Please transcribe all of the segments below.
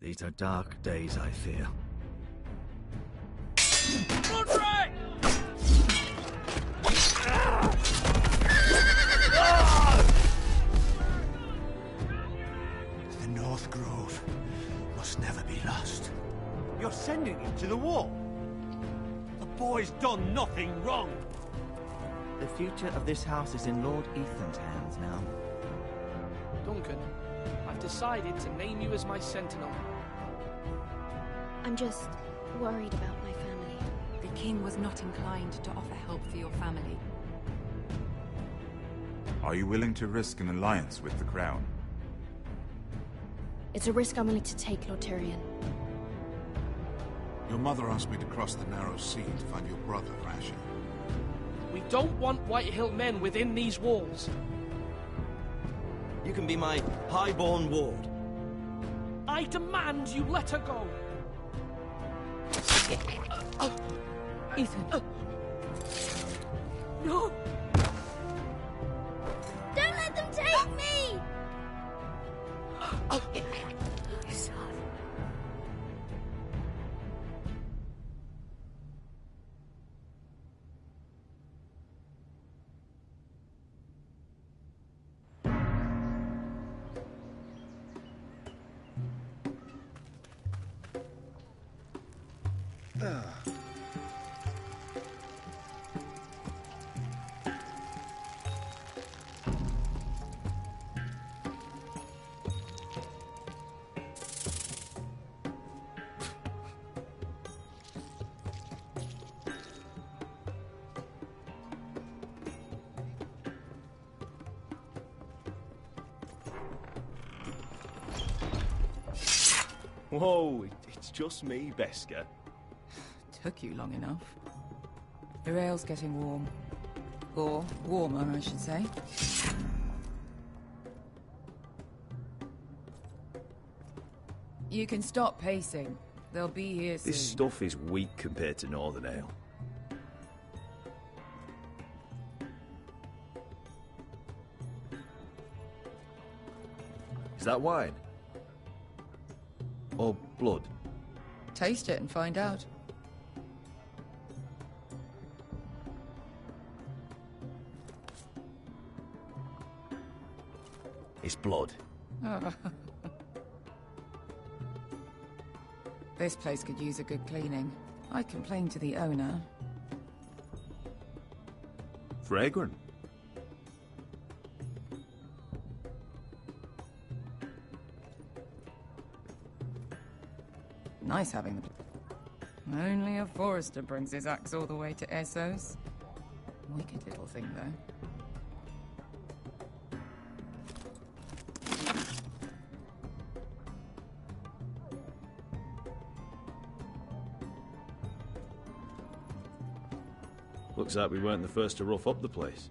These are dark days, I fear. Roderick! The North Grove must never be lost. You're sending him to the war? The boy's done nothing wrong. The future of this house is in Lord Ethan's hands now. Duncan, I've decided to name you as my sentinel. I'm just worried about my family. The king was not inclined to offer help for your family. Are you willing to risk an alliance with the Crown? It's a risk I'm willing to take, Lord Tyrion. Your mother asked me to cross the narrow sea to find your brother, Asher. We don't want Whitehill men within these walls. You can be my highborn ward. I demand you let her go. Ethan. No! Don't let them take me! Son. Whoa, it's just me, Beskha. Took you long enough. The ale's getting warm. Or warmer, I should say. You can stop pacing. They'll be here soon. This stuff is weak compared to Northern Ale. Is that wine? Or blood? Taste it and find out. It's blood. This place could use a good cleaning. I complained to the owner. Fragrant. Nice having the... Only a forester brings his axe all the way to Essos. Wicked little thing, though. Looks like we weren't the first to rough up the place.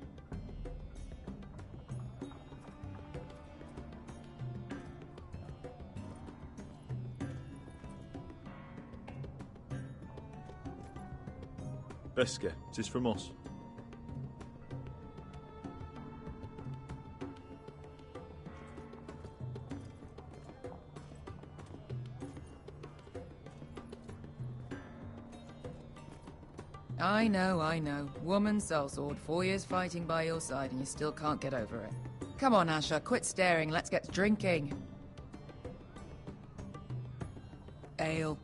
Beskha, it is from us. I know. Woman sellsword, 4 years fighting by your side and you still can't get over it. Come on, Asher, quit staring, let's get drinking. Ale.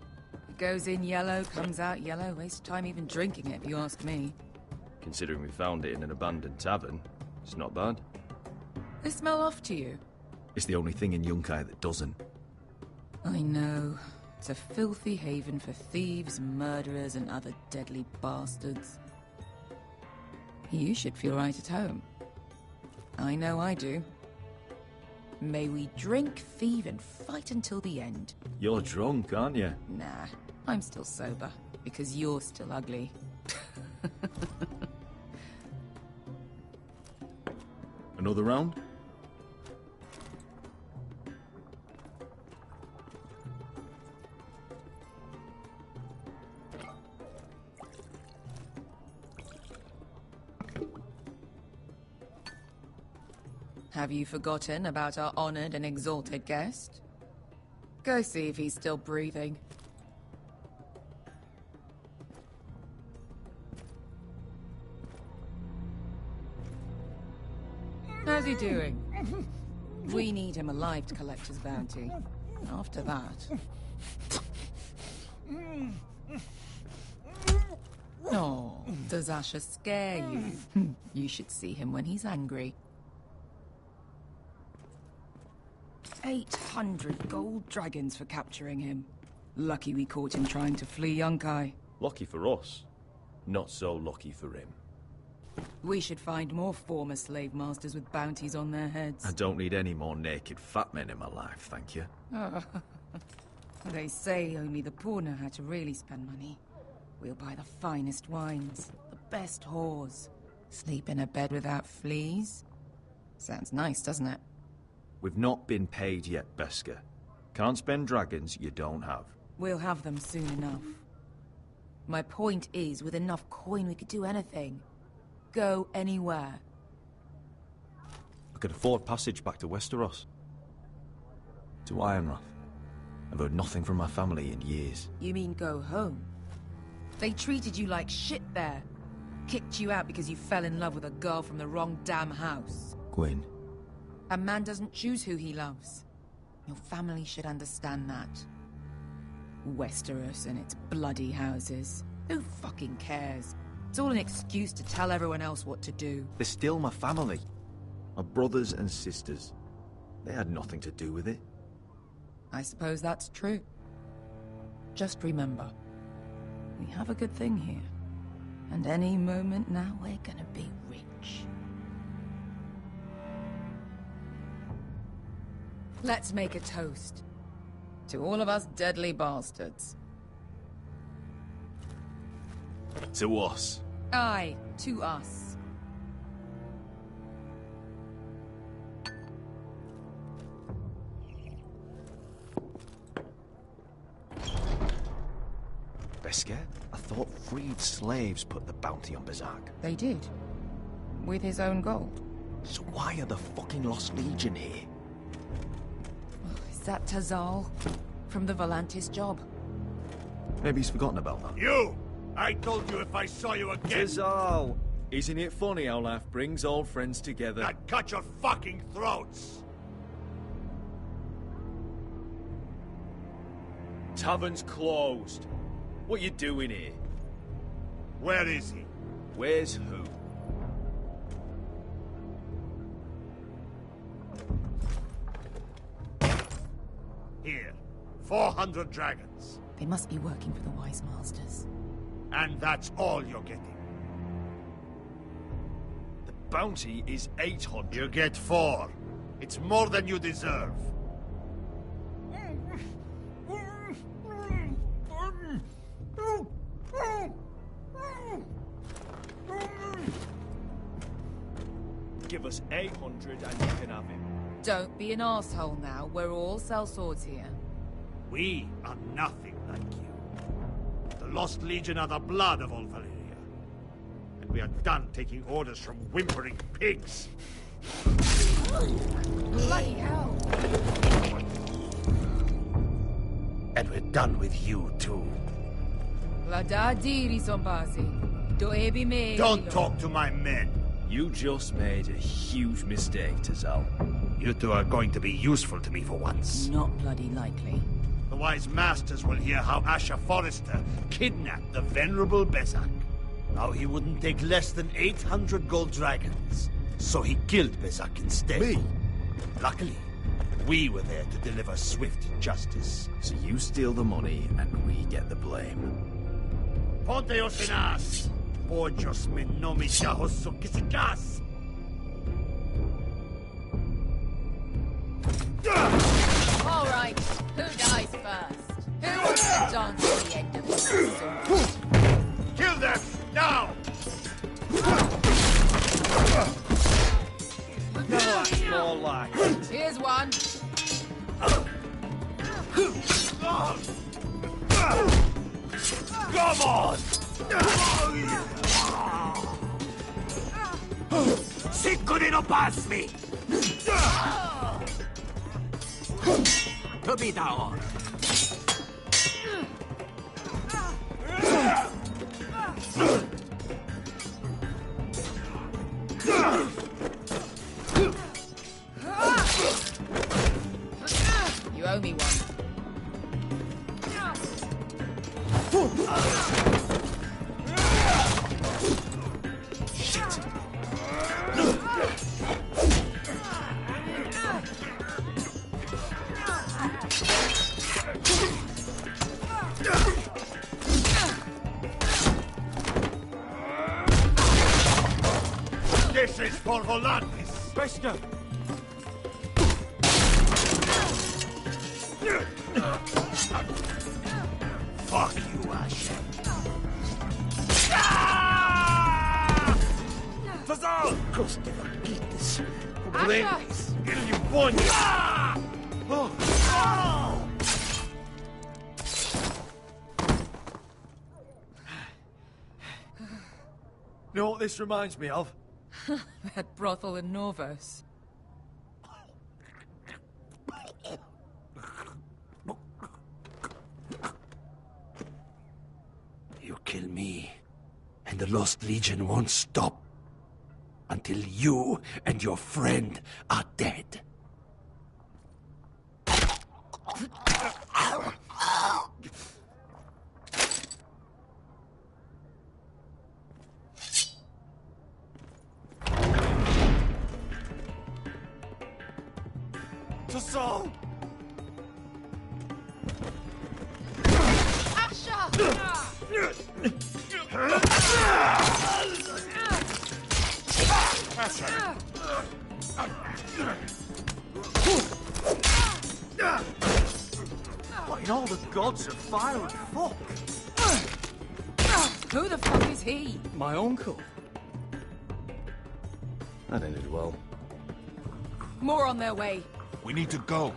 It goes in yellow, comes out yellow. Waste time even drinking it, if you ask me. Considering we found it in an abandoned tavern, it's not bad. They smell off to you. It's the only thing in Yunkai that doesn't. I know. It's a filthy haven for thieves, murderers, and other deadly bastards. You should feel right at home. I know I do. May we drink, thieve, and fight until the end. You're drunk, aren't you? Nah, I'm still sober, because you're still ugly. Another round? Have you forgotten about our honored and exalted guest? Go see if he's still breathing. How's he doing? We need him alive to collect his bounty. After that... Oh, does Asher scare you? You should see him when he's angry. 800 gold dragons for capturing him. Lucky we caught him trying to flee Yunkai. Lucky for us. Not so lucky for him. We should find more former slave masters with bounties on their heads. I don't need any more naked fat men in my life, thank you. They say only the poor know how to really spend money. We'll buy the finest wines, the best whores. Sleep in a bed without fleas? Sounds nice, doesn't it? We've not been paid yet, Beskar. Can't spend dragons you don't have. We'll have them soon enough. My point is, with enough coin we could do anything. Go anywhere. I could afford passage back to Westeros. To Ironrath. I've heard nothing from my family in years. You mean go home? They treated you like shit there. Kicked you out because you fell in love with a girl from the wrong damn house. Gwyn. A man doesn't choose who he loves. Your family should understand that. Westeros and its bloody houses. Who fucking cares? It's all an excuse to tell everyone else what to do. They're still my family. My brothers and sisters. They had nothing to do with it. I suppose that's true. Just remember, we have a good thing here. And any moment now we're gonna be rich. Let's make a toast. To all of us deadly bastards. To us. Aye, to us. Beskar, I thought freed slaves put the bounty on Berserk. They did. With his own gold. So why are the fucking Lost Legion here? Is that Tazal? From the Volantis job? Maybe he's forgotten about that. You! I told you if I saw you again... Tazal! Isn't it funny how life brings old friends together? I'd cut your fucking throats! Tavern's closed. What you doing here? Where is he? Where's who? Here. 400 dragons. They must be working for the Wise Masters. And that's all you're getting. The bounty is 800. You get 4. It's more than you deserve. Give us 800 and you can have him. Don't be an asshole now. We're all sellswords here. We are nothing like you. The Lost Legion are the blood of all Valyria. And we are done taking orders from whimpering pigs. Bloody hell! And we're done with you, too. Don't talk to my men. You just made a huge mistake, Tazal. You two are going to be useful to me for once. Not bloody likely. The Wise Masters will hear how Asher Forrester kidnapped the venerable Bezzak. Now he wouldn't take less than 800 gold dragons. So he killed Bezzak instead. Me? Luckily, we were there to deliver swift justice. So you steal the money and we get the blame. Ponteos en as! Pollos me no me chahos kisikas! All right, who dies first? Who wants to dance at the end of this? Kill them! Now! More like it. Here's one. Come on! Sicuri no pasmi! To be down. You owe me one. This is for Volantis. Bester! Fuck you, Ash. Fazal! Coste vaquitas. Asha! Il you voglio. You know what this reminds me of? That brothel in Norvos. You kill me, and the Lost Legion won't stop until you and your friend are dead. Fazal! What in all the gods of fire and fuck? Who the fuck is he? My uncle. That ended well. More on their way. We need to go.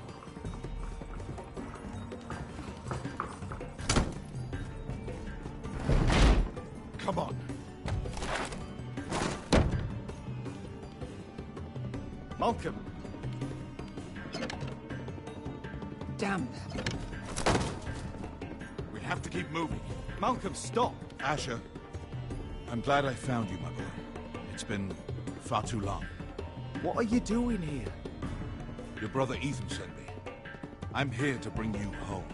Come on. Malcolm. Damn. We have to keep moving. Malcolm, stop. Asher, I'm glad I found you, my boy. It's been far too long. What are you doing here? Your brother Ethan sent me. I'm here to bring you home.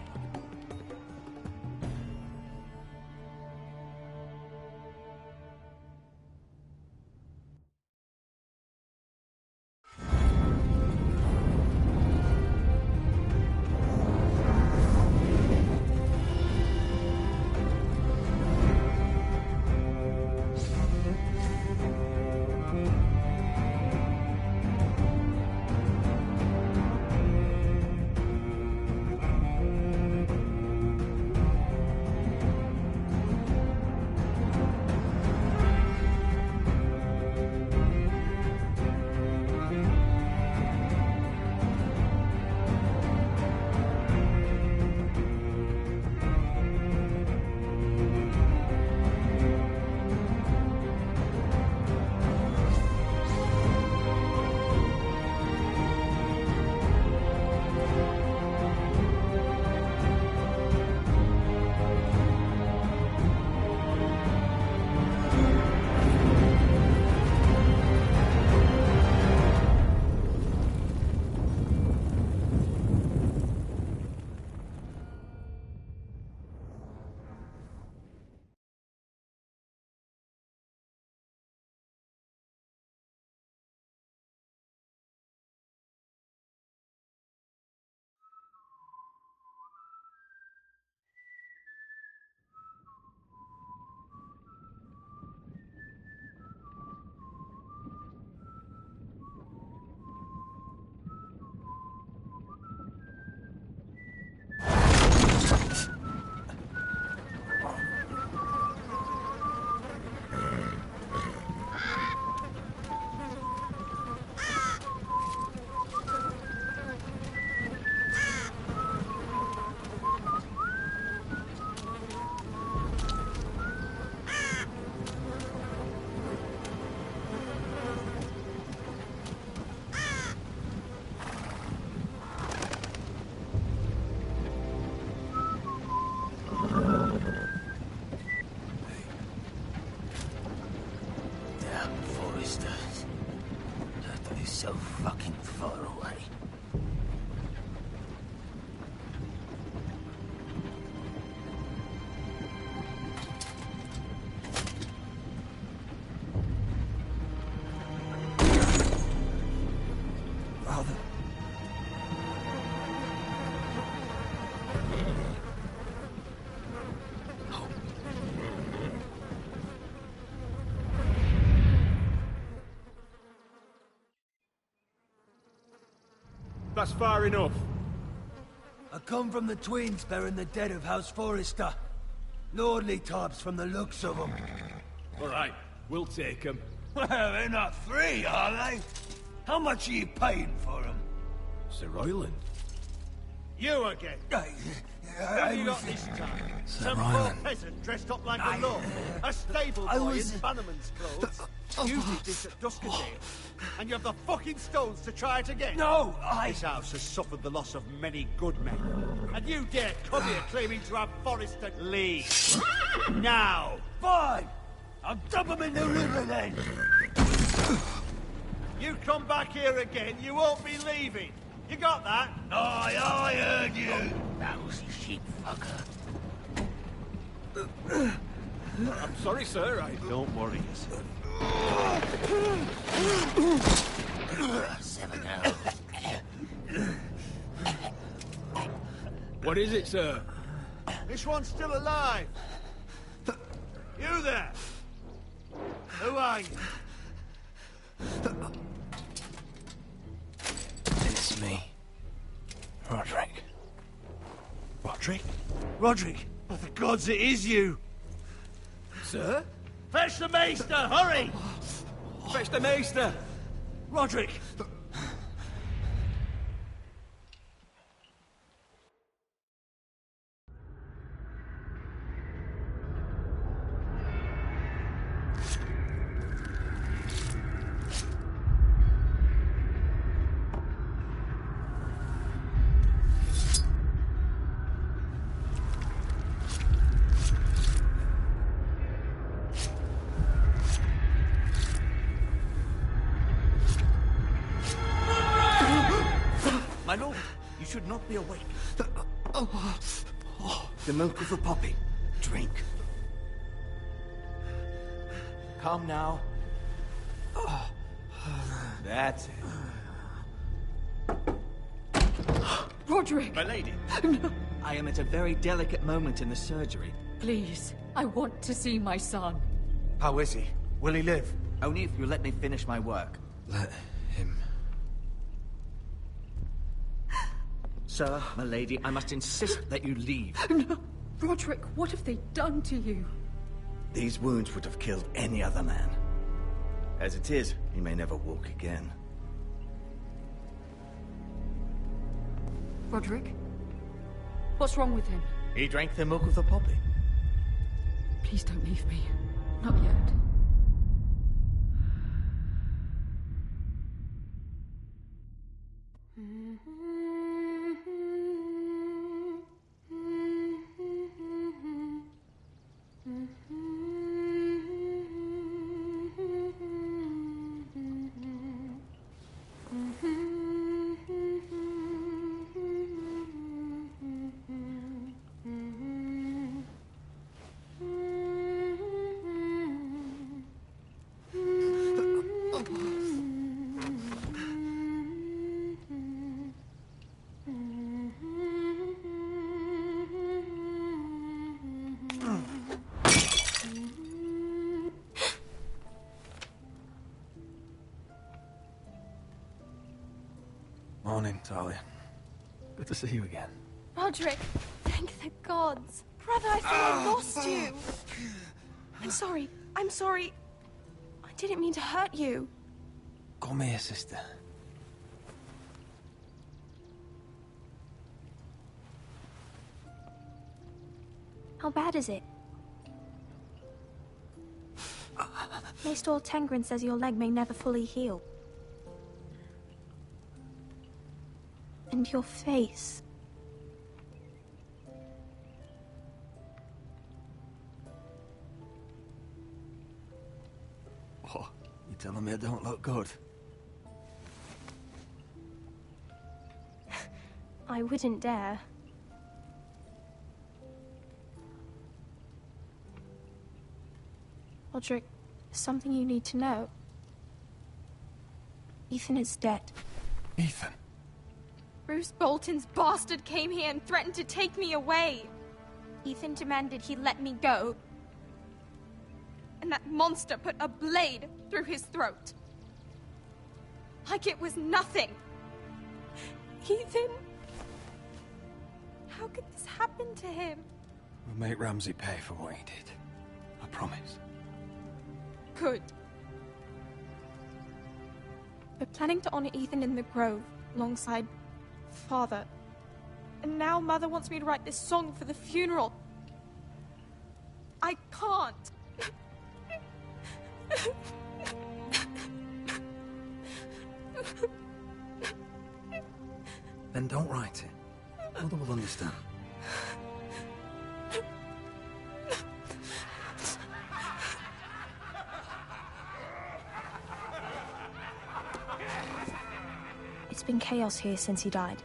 That's far enough. I come from the twins bearing the dead of House Forrester. Lordly types from the looks of them. All right, we'll take them. Well, they're not free, are they? How much are you paying for them? Sir Royland. You again. Who have you got this time? Some poor peasant dressed up like a lord. A stable boy in Bannerman's clothes. You did this at Duskendale. And you have the fucking stones to try it again. No, This house has suffered the loss of many good men. And you dare come here claiming to have Forrester leave. Now. Fine! I'll dump them in the river then! You come back here again, you won't be leaving. You got that? Aye, I heard you! Lousy sheep fucker. I'm sorry, sir. Don't worry yourself. What is it, sir? This one's still alive. You there? Who are you? It's me. Roderick. Roderick? Roderick? By the gods, it is you! Sir? Fetch the maester, hurry! Fetch the maester! Roderick! My lord, you should not be awake. The milk of the poppy. Drink. Calm now. That's it. Roderick! My lady. No. I am at a very delicate moment in the surgery. Please, I want to see my son. How is he? Will he live? Only if you let me finish my work. Let him... Sir, my lady, I must insist that you leave. No! Roderick, what have they done to you? These wounds would have killed any other man. As it is, he may never walk again. Roderick? What's wrong with him? He drank the milk of the poppy. Please don't leave me. Not yet. Morning, Talia. Good to see you again. Roderick, thank the gods. Brother, I thought I lost you. I'm sorry. I didn't mean to hurt you. Come here, sister. How bad is it? Maester Tengrin says your leg may never fully heal. And your face. Oh, you telling me I don't look good? I wouldn't dare. Roderick, there's something you need to know. Ethan is dead. Ethan? Bruce Bolton's bastard came here and threatened to take me away. Ethan demanded he let me go. And that monster put a blade through his throat. Like it was nothing. Ethan! How could this happen to him? We'll make Ramsay pay for what he did. I promise. Good. We're planning to honor Ethan in the Grove, alongside Father. And now Mother wants me to write this song for the funeral. I can't. Then don't write it. Mother will understand. It's been chaos here since he died.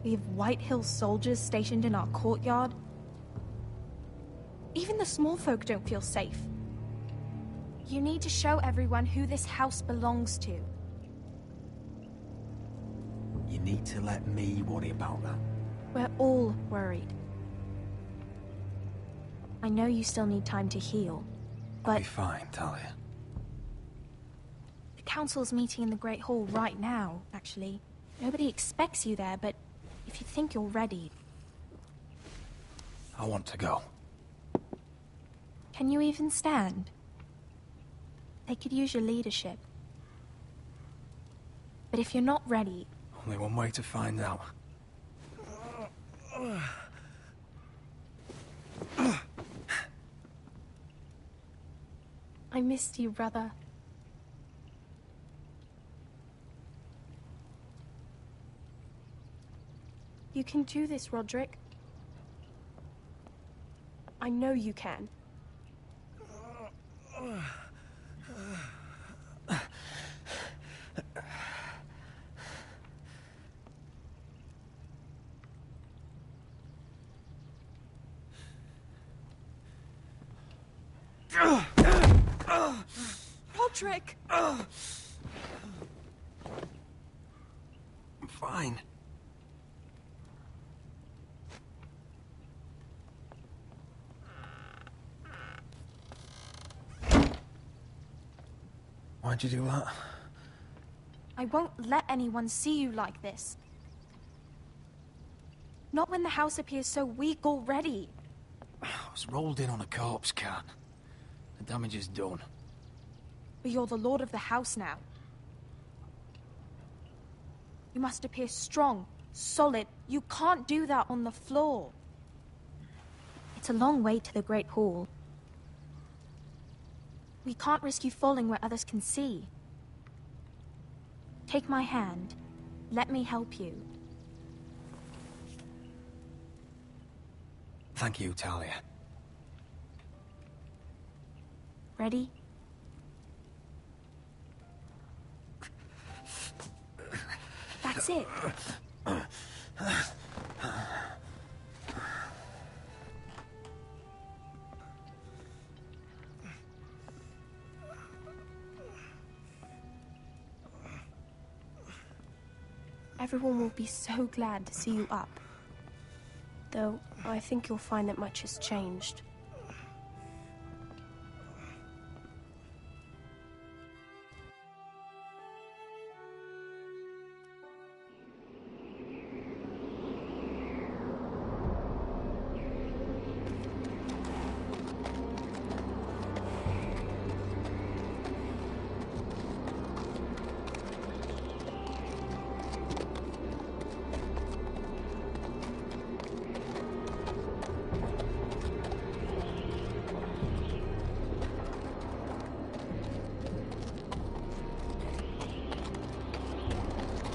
We have White Hill soldiers stationed in our courtyard. Even the small folk don't feel safe. You need to show everyone who this house belongs to. You need to let me worry about that. We're all worried. I know you still need time to heal, but... I'll be fine, Talia. The council's meeting in the Great Hall right now, actually. Nobody expects you there, but if you think you're ready... I want to go. Can you even stand? They could use your leadership. But if you're not ready... Only one way to find out. I missed you, brother. You can do this, Roderick. I know you can. Roderick! I'm fine. Why'd you do that? I won't let anyone see you like this. Not when the house appears so weak already. I was rolled in on a corpse cart. The damage is done. But you're the lord of the house now. You must appear strong, solid. You can't do that on the floor. It's a long way to the Great Hall. We can't risk you falling where others can see. Take my hand. Let me help you. Thank you, Talia. Ready? That's it. Everyone will be so glad to see you up. Though, I think you'll find that much has changed.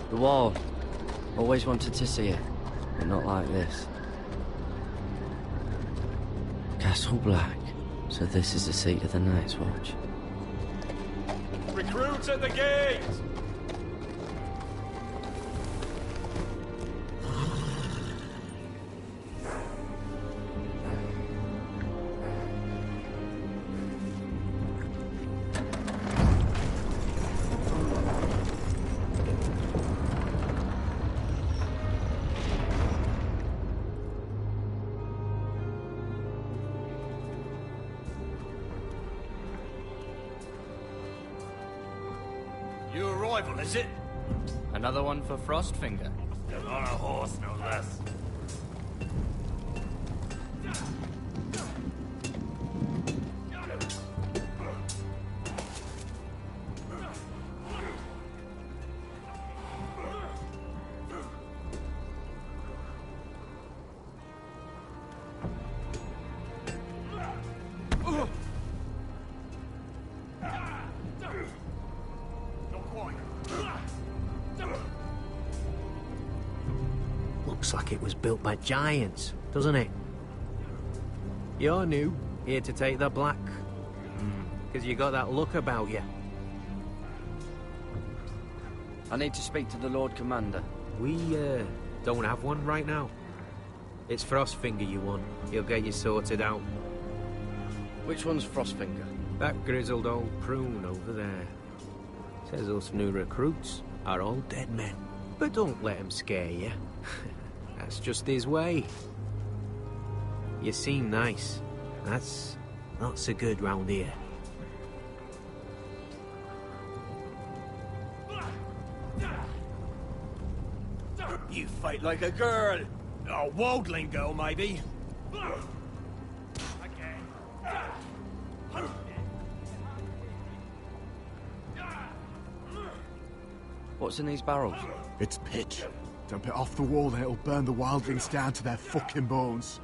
The wall. Always wanted to see it, but not like this. Castle Black. So this is the seat of the Night's Watch. Recruits at the gate! New arrival, is it? Another one for Frostfinger. On a horse, no less. Looks like it was built by giants, doesn't it? You're new, here to take the black. Because you got that look about you. I need to speak to the Lord Commander. We, don't have one right now. It's Frostfinger you want. He'll get you sorted out. Which one's Frostfinger? That grizzled old prune over there. Says us new recruits are all dead men. But don't let him scare you. That's just his way. You seem nice. That's not so good round here. You fight like a girl. A wildling girl, maybe. What's in these barrels? It's pitch. Dump it off the wall, then it'll burn the wildlings down to their fucking bones.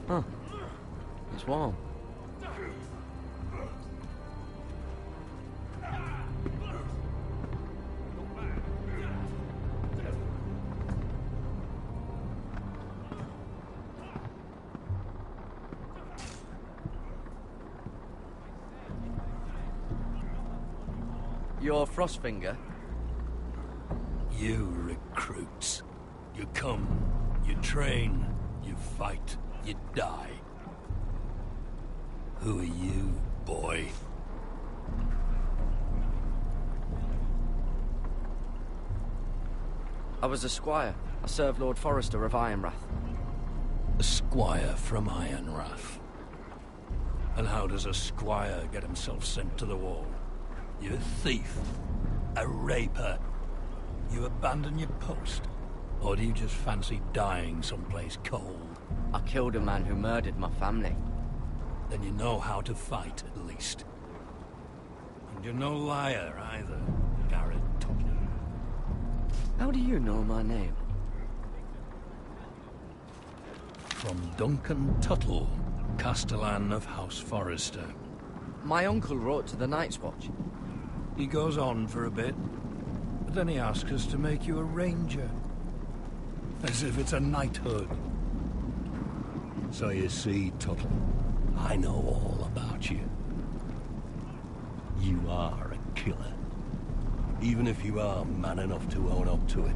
Huh. It's warm. You're Frostfinger? You recruits. You come, you train, you fight, you die. Who are you, boy? I was a squire. I served Lord Forrester of Ironrath. A squire from Ironrath. And how does a squire get himself sent to the wall? You're a thief, a raper. You abandon your post, or do you just fancy dying someplace cold? I killed a man who murdered my family. Then you know how to fight, at least. And you're no liar, either, Garrett Tuttle. How do you know my name? From Duncan Tuttle, Castellan of House Forrester. My uncle wrote to the Night's Watch. He goes on for a bit, but then he asks us to make you a ranger. As if it's a knighthood. So you see, Tuttle, I know all about you. You are a killer. Even if you are man enough to own up to it.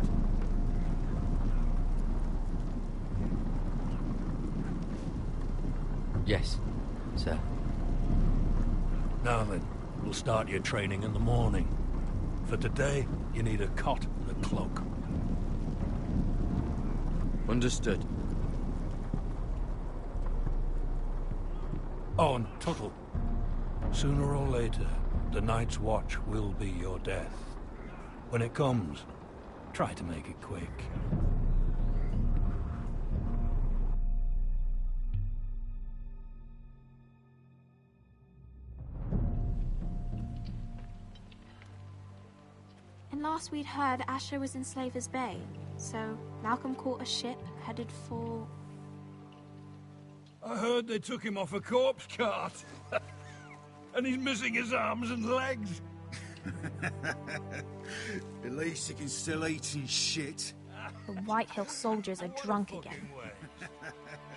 Yes, sir. Now then, we'll start your training in the morning. For today, you need a cot and a cloak. Understood. Oh, and Tuttle. Sooner or later, the Night's Watch will be your death. When it comes, try to make it quick. And last we'd heard, Asher was in Slaver's Bay. So Malcolm caught a ship headed for... I heard they took him off a corpse cart. And he's missing his arms and legs. At least he can still eat and shit. The Whitehill soldiers are drunk again.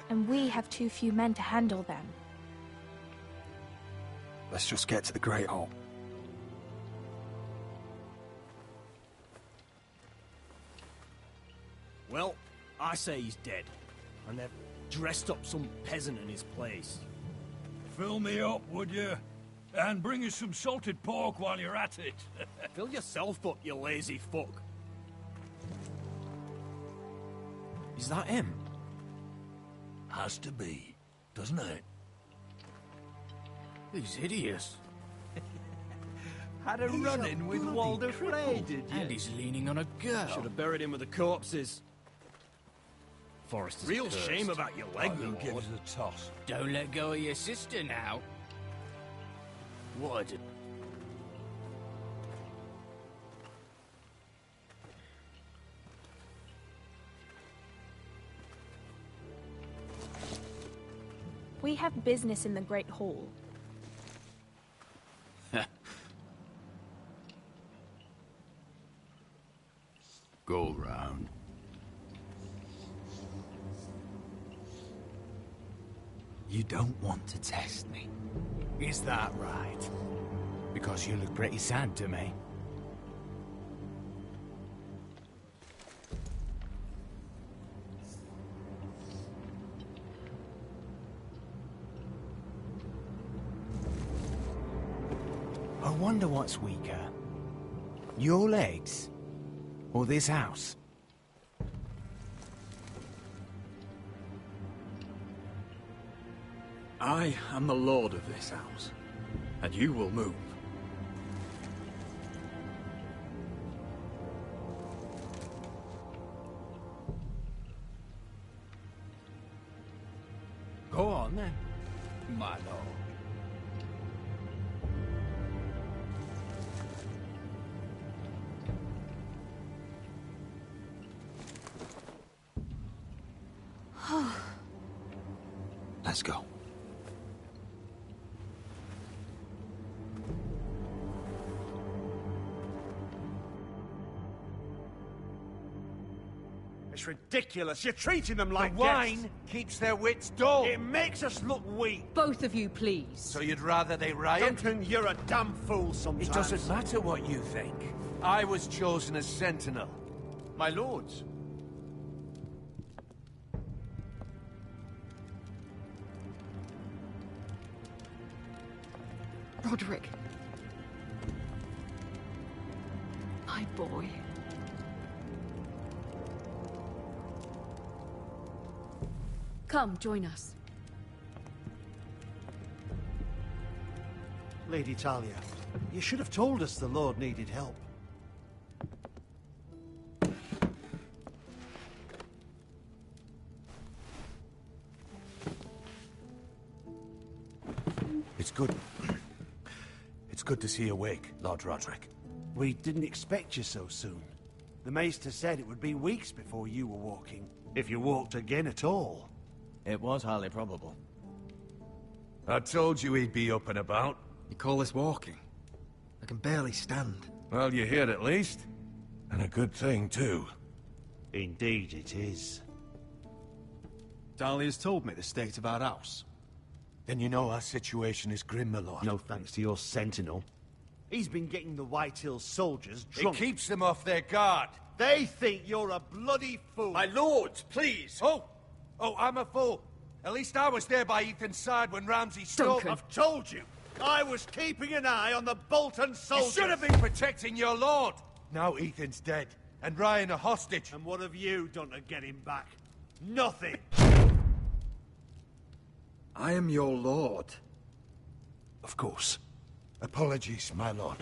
And we have too few men to handle them. Let's just get to the Great Hall. Well, I say he's dead. And they've dressed up some peasant in his place. Fill me up, would you? And bring us some salted pork while you're at it. Fill yourself up, you lazy fuck. Is that him? Has to be, doesn't it? He's hideous. Had a run-in with Walder Frey, did you? And he's leaning on a girl. Should have buried him with the corpses. Forrester's Real cursed. shame about your leg, Who Lord. gives a toss? Don't let go of your sister now. What? We have business in the Great Hall. Go round. You don't want to test me. Is that right? Because you look pretty sad to me. I wonder what's weaker. Your legs? Or this house? I am the lord of this house, and you will move. Go on then, my lord. Let's go. It's ridiculous. You're treating them like The wine keeps their wits dull. It makes us look weak. Both of you, please. So you'd rather they riot? Duncan, you're a damn fool sometimes. It doesn't matter what you think. I was chosen as sentinel. My lords. Roderick. My boy. Come, join us. Lady Talia, you should have told us the Lord needed help. It's good. It's good to see you awake, Lord Roderick. We didn't expect you so soon. The Maester said it would be weeks before you were walking, if you walked again at all. It was highly probable. I told you he'd be up and about. You call this walking? I can barely stand. Well, you're here at least. And a good thing, too. Indeed it is. Dahlia's told me the state of our house. Then you know our situation is grim, my lord. No thanks to your sentinel. He's been getting the Whitehill soldiers drunk. It keeps them off their guard. They think you're a bloody fool. My lords, please! Oh, I'm a fool. At least I was there by Ethan's side when Ramsay stole... Duncan. I've told you. I was keeping an eye on the Bolton soldiers. You should have been protecting your lord. Now Ethan's dead, and Ryan a hostage. And what have you done to get him back? Nothing. I am your lord. Of course. Apologies, my lord.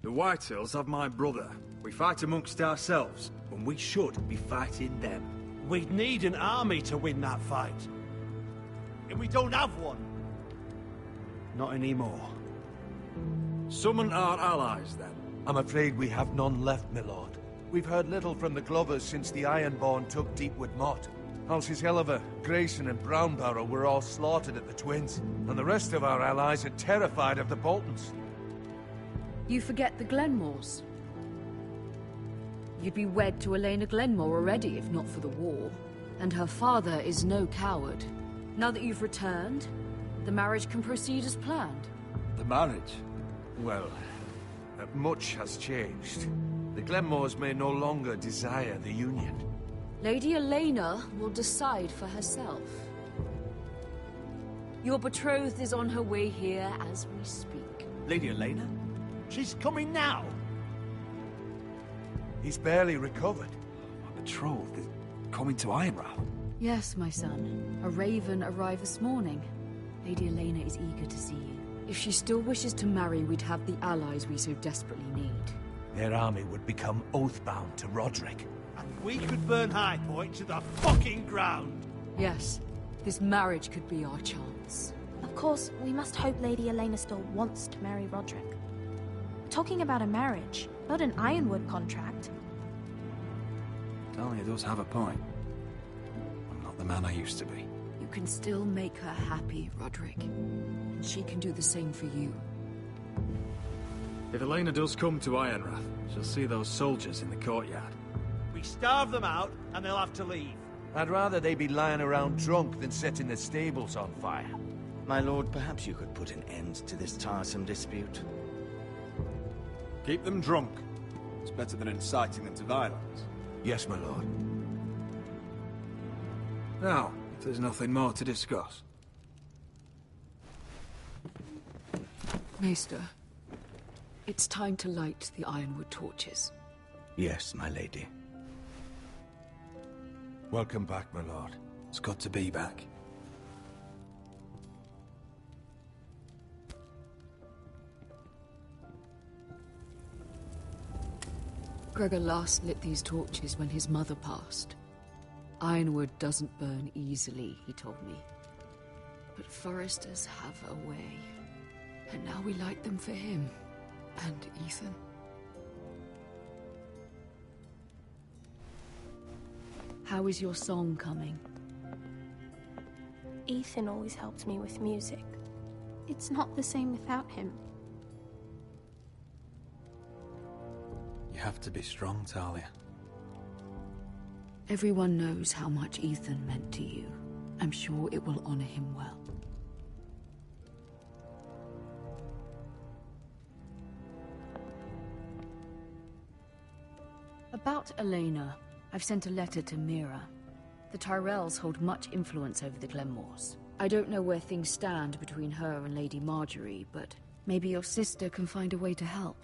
The Whitehills have my brother. We fight amongst ourselves, when we should be fighting them. We'd need an army to win that fight. And we don't have one. Not anymore. Summon our allies, then. I'm afraid we have none left, my lord. We've heard little from the Glovers since the Ironborn took Deepwood Motte. Houses Helliver, Grayson and Brownbarrow were all slaughtered at the Twins, and the rest of our allies are terrified of the Boltons. You forget the Glenmores. You'd be wed to Elena Glenmore already if not for the war. And her father is no coward. Now that you've returned, the marriage can proceed as planned. The marriage? Well, much has changed. The Glenmores may no longer desire the union. Lady Elena will decide for herself. Your betrothed is on her way here as we speak. Lady Elena? She's coming now. He's barely recovered. My betrothed is coming to Ironrath. Yes, my son. A raven arrived this morning. Lady Elena is eager to see you. If she still wishes to marry, we'd have the allies we so desperately need. Their army would become oathbound to Roderick. And we could burn High Point to the fucking ground. Yes, this marriage could be our chance. Of course, we must hope Lady Elena still wants to marry Roderick. We're talking about a marriage, not an Ironwood contract. Talia does have a point. I'm not the man I used to be. You can still make her happy, Roderick. And she can do the same for you. If Elena does come to Ironrath, she'll see those soldiers in the courtyard. We starve them out, and they'll have to leave. I'd rather they be lying around drunk than setting the stables on fire. My lord, perhaps you could put an end to this tiresome dispute. Keep them drunk. It's better than inciting them to violence. Yes, my lord. Now, if there's nothing more to discuss. Maester, it's time to light the Ironwood torches. Yes, my lady. Welcome back, my lord. It's good to be back. Gregor last lit these torches when his mother passed. Ironwood doesn't burn easily, he told me. But foresters have a way. And now we light them for him. And Ethan. How is your song coming? Ethan always helps me with music. It's not the same without him. You have to be strong, Talia. Everyone knows how much Ethan meant to you. I'm sure it will honor him well. About Elena, I've sent a letter to Mira. The Tyrells hold much influence over the Glenmores. I don't know where things stand between her and Lady Marjorie, but maybe your sister can find a way to help.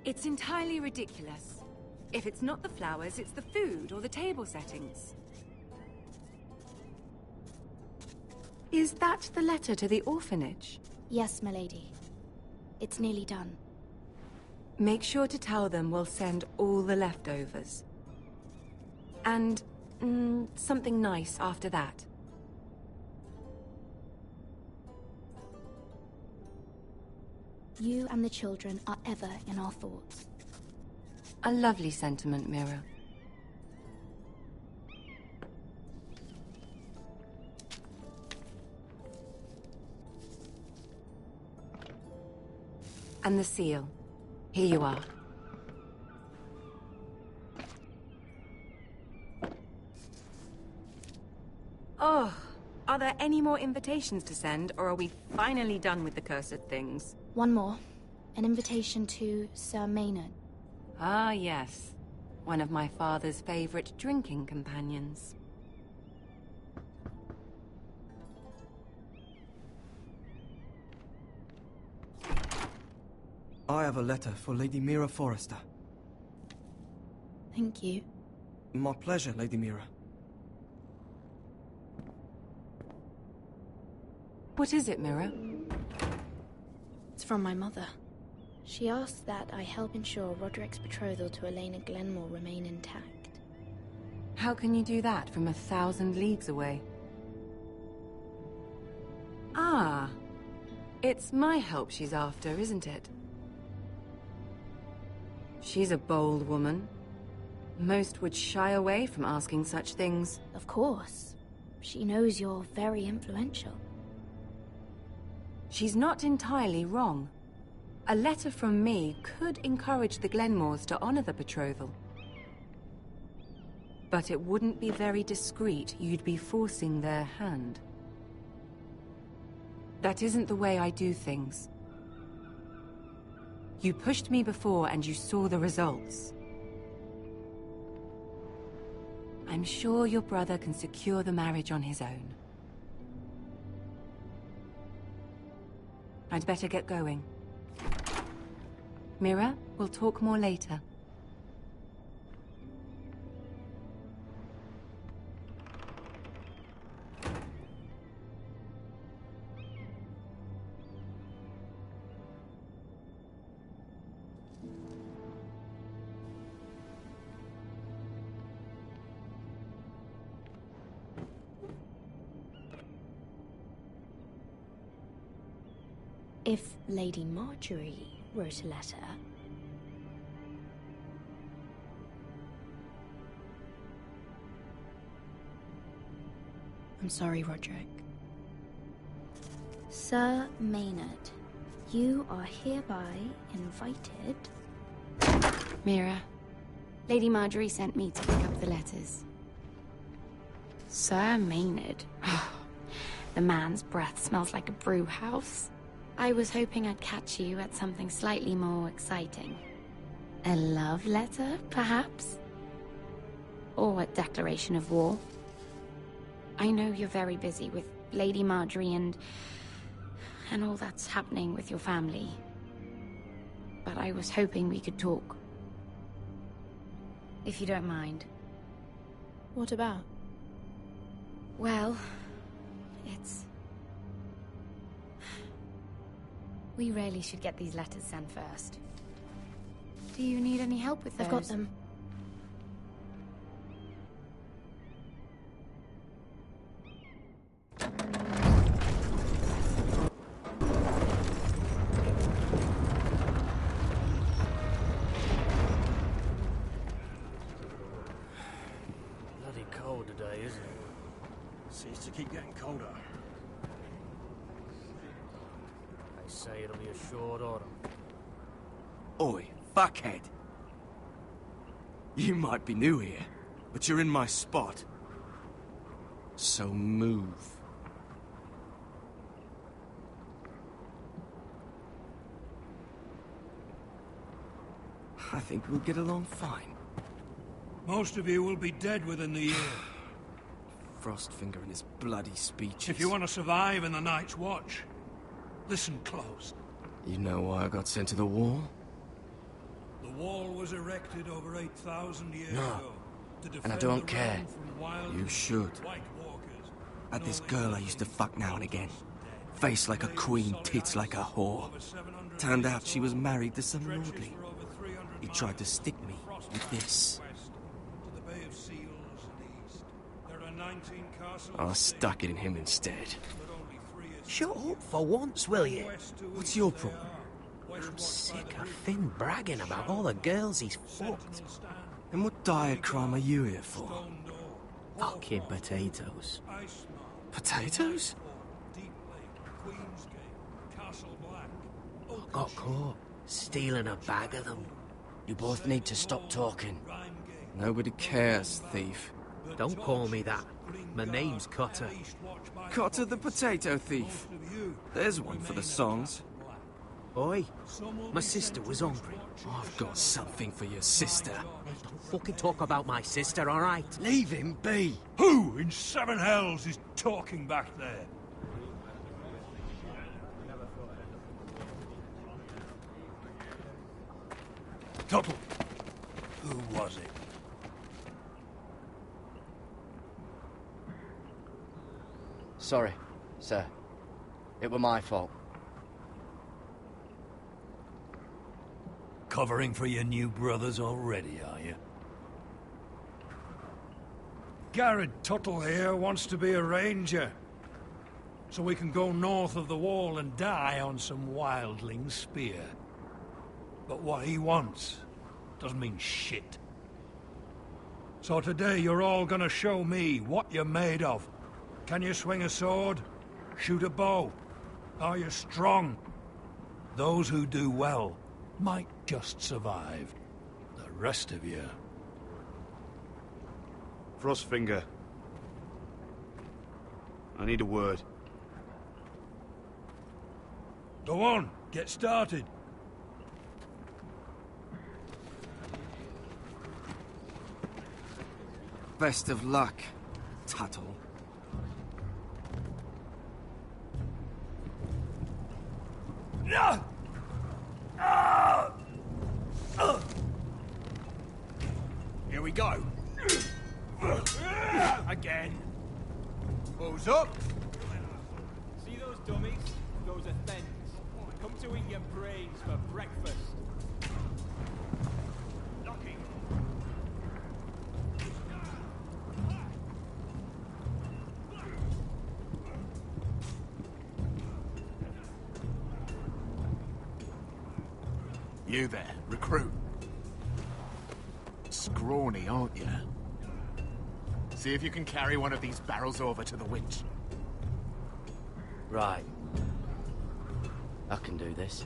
It's entirely ridiculous. If it's not the flowers, it's the food or the table settings. Is that the letter to the orphanage? Yes, my lady. It's nearly done. Make sure to tell them we'll send all the leftovers. And, something nice after that. You and the children are ever in our thoughts. A lovely sentiment, Mira. And the seal. Here you are. Oh, are there any more invitations to send, or are we finally done with the cursed things? One more. An invitation to Sir Maynard. Ah, yes. One of my father's favorite drinking companions. I have a letter for Lady Mira Forrester. Thank you. My pleasure, Lady Mira. What is it, Mira? It's from my mother. She asks that I help ensure Roderick's betrothal to Elena Glenmore remain intact. How can you do that from 1,000 leagues away? Ah, it's my help she's after, isn't it? She's a bold woman. Most would shy away from asking such things. Of course. She knows you're very influential. She's not entirely wrong. A letter from me could encourage the Glenmores to honor the betrothal. But it wouldn't be very discreet. You'd be forcing their hand. That isn't the way I do things. You pushed me before and you saw the results. I'm sure your brother can secure the marriage on his own. I'd better get going. Mira, we'll talk more later. If Lady Marjorie wrote a letter... I'm sorry, Roderick. Sir Maynard, you are hereby invited... Mira, Lady Marjorie sent me to pick up the letters. Sir Maynard. The man's breath smells like a brew house. I was hoping I'd catch you at something slightly more exciting. A love letter, perhaps? Or a declaration of war? I know you're very busy with Lady Marjorie and all that's happening with your family. But I was hoping we could talk. If you don't mind. What about? Well, it's... We really should get these letters sent first. Do you need any help with those? I've got them. Bloody cold today, isn't it? Seems to keep getting colder. They say it'll be a short autumn. Oi, fuckhead. You might be new here, but you're in my spot. So move. I think we'll get along fine. Most of you will be dead within the year. Frostfinger and his bloody speeches. If you want to survive in the Night's Watch, listen close. You know why I got sent to the wall? The wall was erected over 8,000 years No. ago to defend And I don't the care. realm from wild You should. White Walkers. I had this girl I used to fuck now and again. Face like a queen, tits like a whore. Turned out she was married to some lordling. He tried to stick me with this. To the Bay of Seals and east. There are 19 castles. I stuck it in him instead. Shut up for once, will you? What's your problem? I'm sick of Finn bragging about all the girls he's fucked. And what diacrime are you here for? Fucking potatoes. Potatoes? Got caught stealing a bag of them. You both need to stop talking. Nobody cares, thief. Don't call me that. My name's Cutter. Cotter the potato thief. There's one for the songs. Oi, my sister was hungry. I've got something for your sister. Don't fucking talk about my sister, all right? Leave him be. Who in seven hells is talking back there? Tuttle, who was it? Sorry, sir. It were my fault. Covering for your new brothers already, are you? Garrett Tuttle here wants to be a ranger. So we can go north of the wall and die on some wildling's spear. But what he wants doesn't mean shit. So today you're all gonna show me what you're made of. Can you swing a sword? Shoot a bow? Are you strong? Those who do well might just survive. The rest of you... Frostfinger. I need a word. Go on, get started. Best of luck, Tuttle. Here we go. Again. Who's up? See those dummies? Those are thens. Come to eat your brains for breakfast. Knocking. You there, recruit. Scrawny, aren't you? See if you can carry one of these barrels over to the winch. Right. I can do this.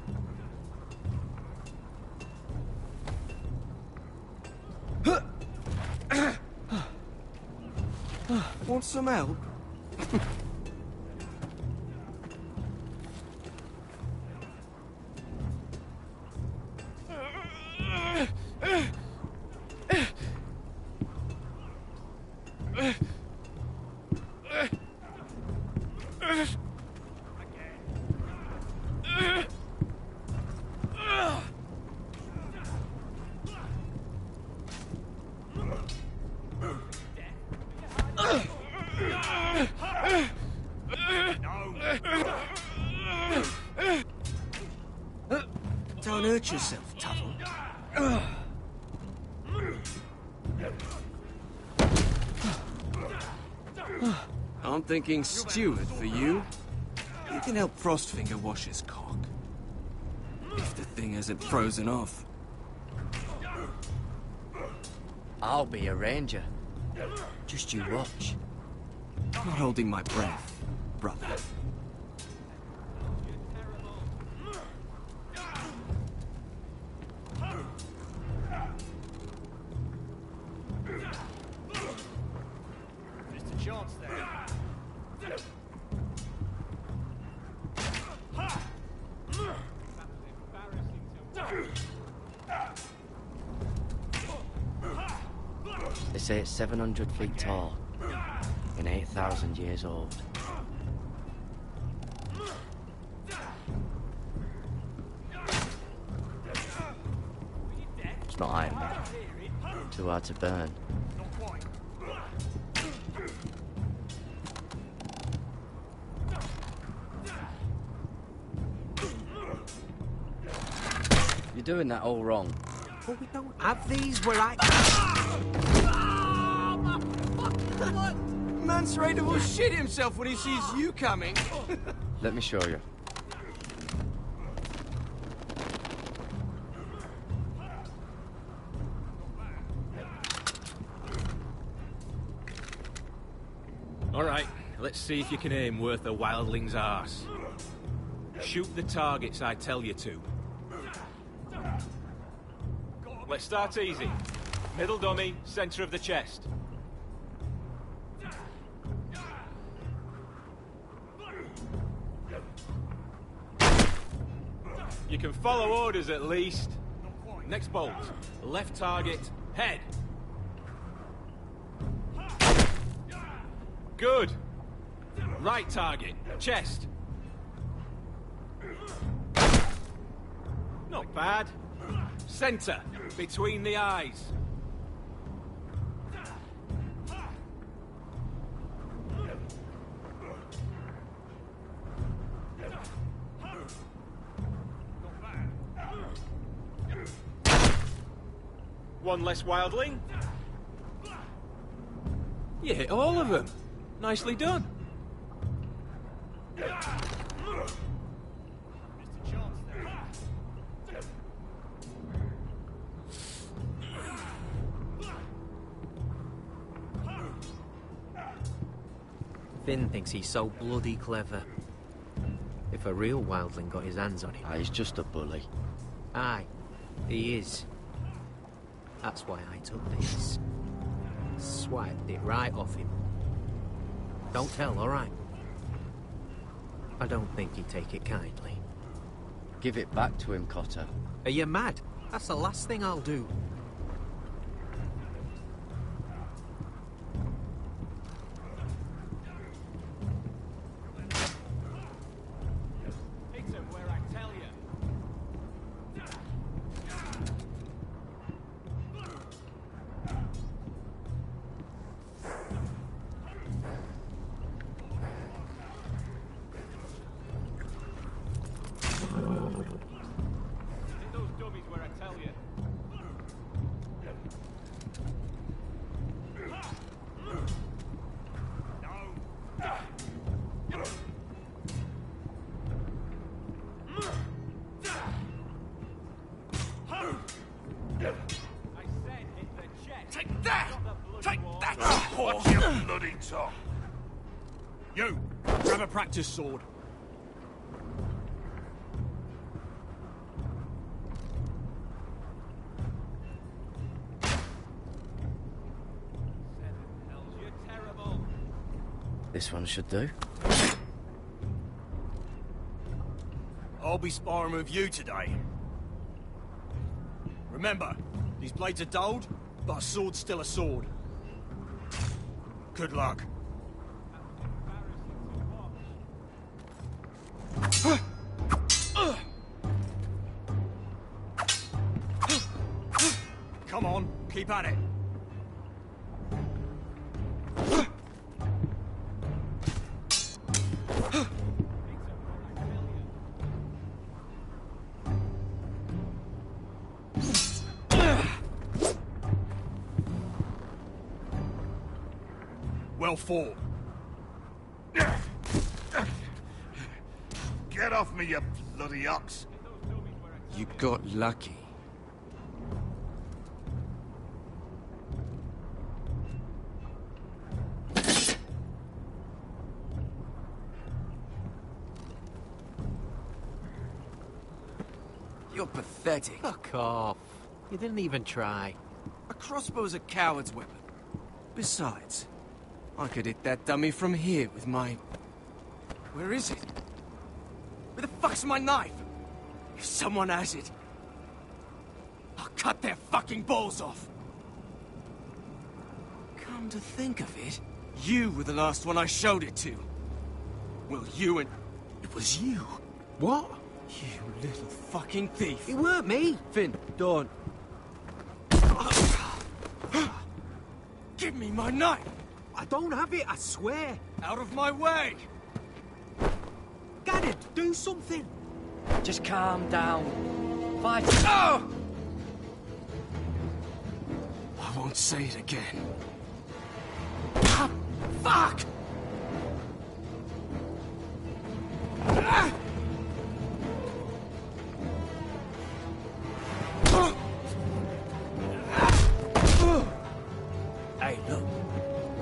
Want some help? Don't hurt yourself, Tuttle. I'm thinking steward for you. You can help Frostfinger wash his cock. If the thing hasn't frozen off. I'll be a ranger. Just you watch. I'm not holding my breath, brother. Just a chance there. They say it's 700 feet tall and 8,000 years old. It's not iron, man. Too hard to burn. You're doing that all wrong. But we don't have these where I... Man's ready to shit himself when he sees you coming. Let me show you. All right, let's see if you can aim worth a wildling's arse. Shoot the targets I tell you to. Let's start easy. Middle dummy, center of the chest. You can follow orders at least. Next bolt. Left target, head. Good. Right target, chest. Not bad. Center, between the eyes. One less wildling. You hit all of them. Nicely done. Finn thinks he's so bloody clever. If a real wildling got his hands on him... Ah, he's just a bully. Aye, he is. That's why I took this. Swiped it right off him. Don't tell, all right? I don't think he'd take it kindly. Give it back to him, Cotter. Are you mad? That's the last thing I'll do. Hit him where I tell you. bloody tongue. You, grab a practice sword. This one should do. I'll be sparring with you today. Remember, these blades are dulled, but a sword's still a sword. Good luck. Come on, keep at it. Well fought. Get off me, you bloody ox. You got lucky. You're pathetic. Fuck off. You didn't even try. A crossbow's a coward's weapon. Besides, I could hit that dummy from here with my... Where is it? Where the fuck's my knife? If someone has it, I'll cut their fucking balls off. Come to think of it, you were the last one I showed it to. Well, you and... It was you. What? You little fucking thief. It weren't me. Finn, don't. Give me my knife! I don't have it, I swear. Out of my way! Gared, do something. Just calm down. Fight. Oh! I won't say it again. Ah, fuck! Ah! Hey, look.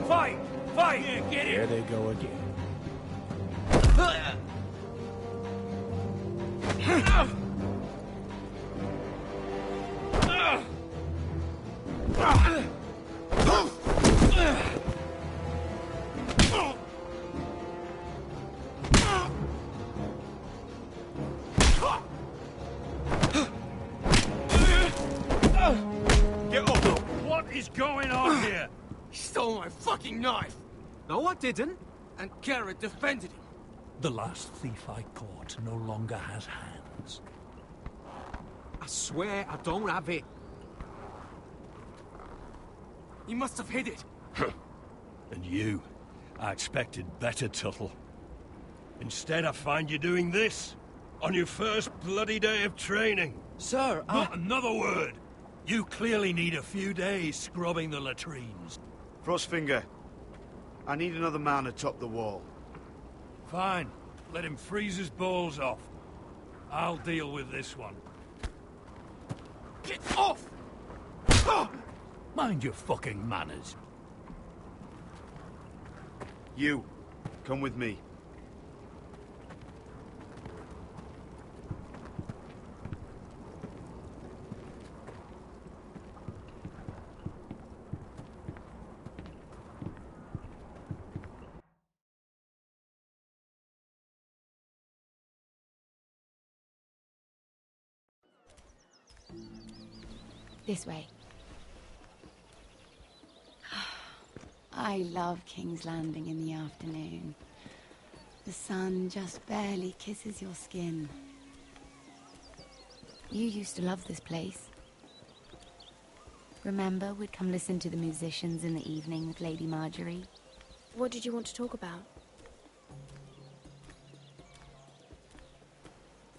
Fight! Fight! Yeah, get it! There they go again. Get up! What is going on here? He stole my fucking knife! No, I didn't. And Garrett defended him. The last thief I caught no longer has hands. I swear I don't have it. He must have hid it. And you? I expected better, Tuttle. Instead, I find you doing this. On your first bloody day of training. Sir, Not another word! You clearly need a few days scrubbing the latrines. Frostfinger, I need another man atop the wall. Fine. Let him freeze his balls off. I'll deal with this one. Get off! Mind your fucking manners. You, come with me. This way. I love King's Landing in the afternoon. The sun just barely kisses your skin. You used to love this place. Remember, we'd come listen to the musicians in the evening with Lady Marjorie? What did you want to talk about?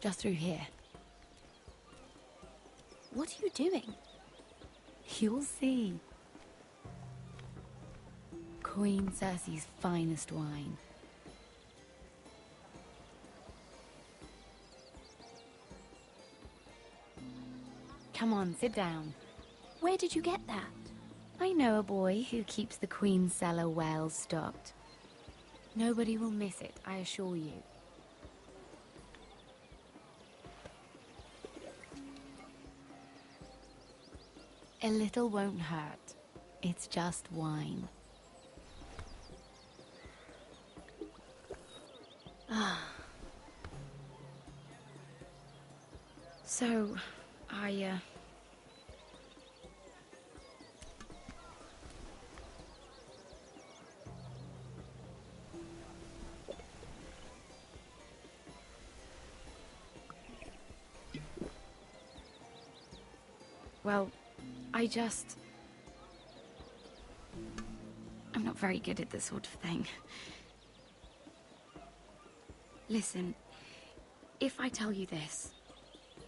Just through here. What are you doing? You'll see. Queen Cersei's finest wine. Come on, sit down. Where did you get that? I know a boy who keeps the Queen's cellar well stocked. Nobody will miss it, I assure you. A little won't hurt. It's just wine. Ah. So, well, I'm not very good at this sort of thing. Listen, if I tell you this,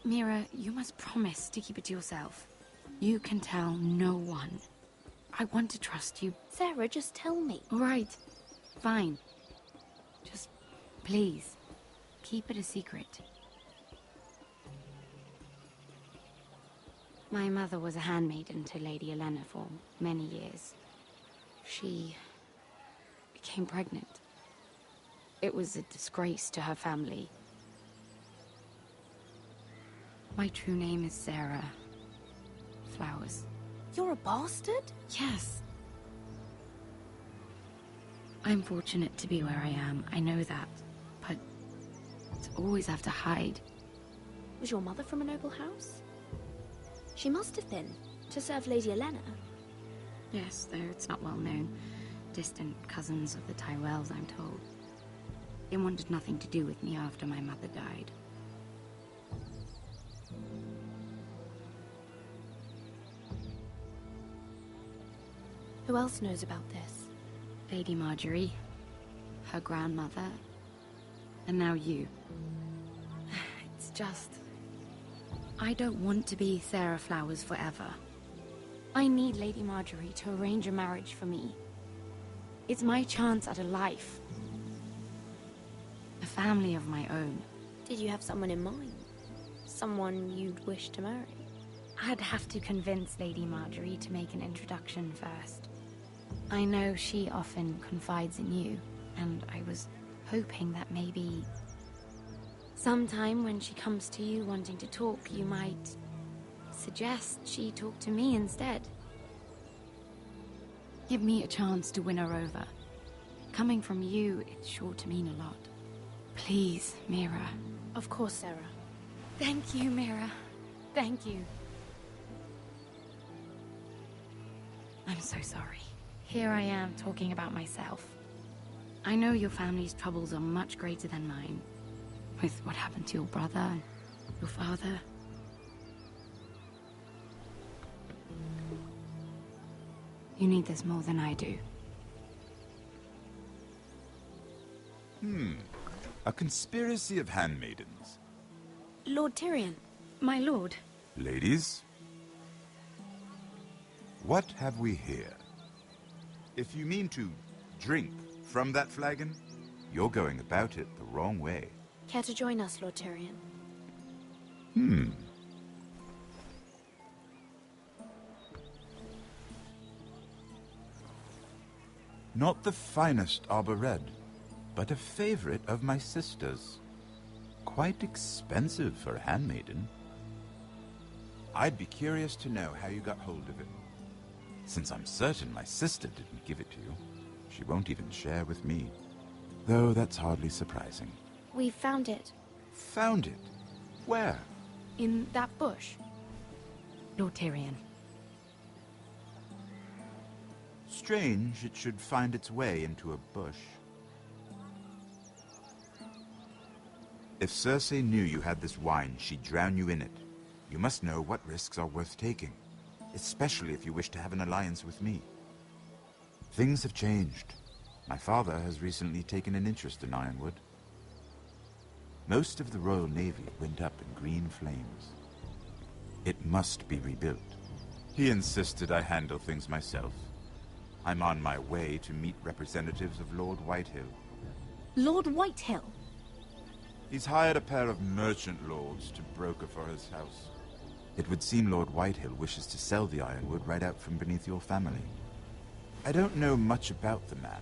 Mira, you must promise to keep it to yourself. You can tell no one. I want to trust you. Sarah, just tell me. All right, fine. Just, please, keep it a secret. My mother was a handmaiden to Lady Olenna for many years. She became pregnant. It was a disgrace to her family. My true name is Sarah Flowers. You're a bastard? Yes. I'm fortunate to be where I am, I know that. But to always have to hide. Was your mother from a noble house? She must have been, to serve Lady Olenna. Yes, though it's not well known. Distant cousins of the Tyrells, I'm told. They wanted nothing to do with me after my mother died. Who else knows about this? Lady Marjorie, her grandmother, and now you. It's just... I don't want to be Sarah Flowers forever. I need Lady Marjorie to arrange a marriage for me. It's my chance at a life. A family of my own. Did you have someone in mind? Someone you'd wish to marry? I'd have to convince Lady Marjorie to make an introduction first. I know she often confides in you, and I was hoping that maybe sometime when she comes to you wanting to talk, you might suggest she talk to me instead. Give me a chance to win her over. Coming from you, it's sure to mean a lot. Please, Mira. Of course, Sarah. Thank you, Mira. Thank you. I'm so sorry. Here I am talking about myself. I know your family's troubles are much greater than mine. With what happened to your brother and your father. You need this more than I do. A conspiracy of handmaidens. Lord Tyrion. My lord. Ladies, what have we here? If you mean to drink from that flagon, you're going about it the wrong way. Care to join us, Lord Tyrion? Not the finest arbor red, but a favorite of my sister's. Quite expensive for a handmaiden. I'd be curious to know how you got hold of it. Since I'm certain my sister didn't give it to you, she won't even share with me. Though that's hardly surprising. We found it. Found it? Where? In that bush. Lord Tyrion. Strange it should find its way into a bush. If Cersei knew you had this wine, she'd drown you in it. You must know what risks are worth taking, especially if you wish to have an alliance with me. Things have changed. My father has recently taken an interest in Ironwood. Most of the Royal Navy went up in green flames. It must be rebuilt. He insisted I handle things myself. I'm on my way to meet representatives of Lord Whitehill. Lord It would seem Lord Whitehill wishes to sell the ironwood right out from beneath your family. I don't know much about the man,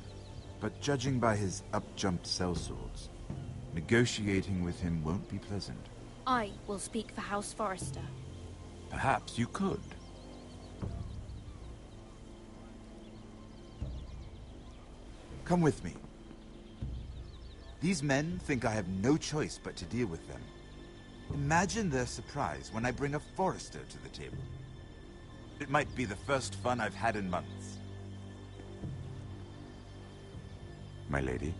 but judging by his up-jumped sellswords, negotiating with him won't be pleasant. I will speak for House Forrester. Perhaps you could. Come with me. These men think I have no choice but to deal with them. Imagine their surprise when I bring a Forrester to the table. It might be the first fun I've had in months. My lady.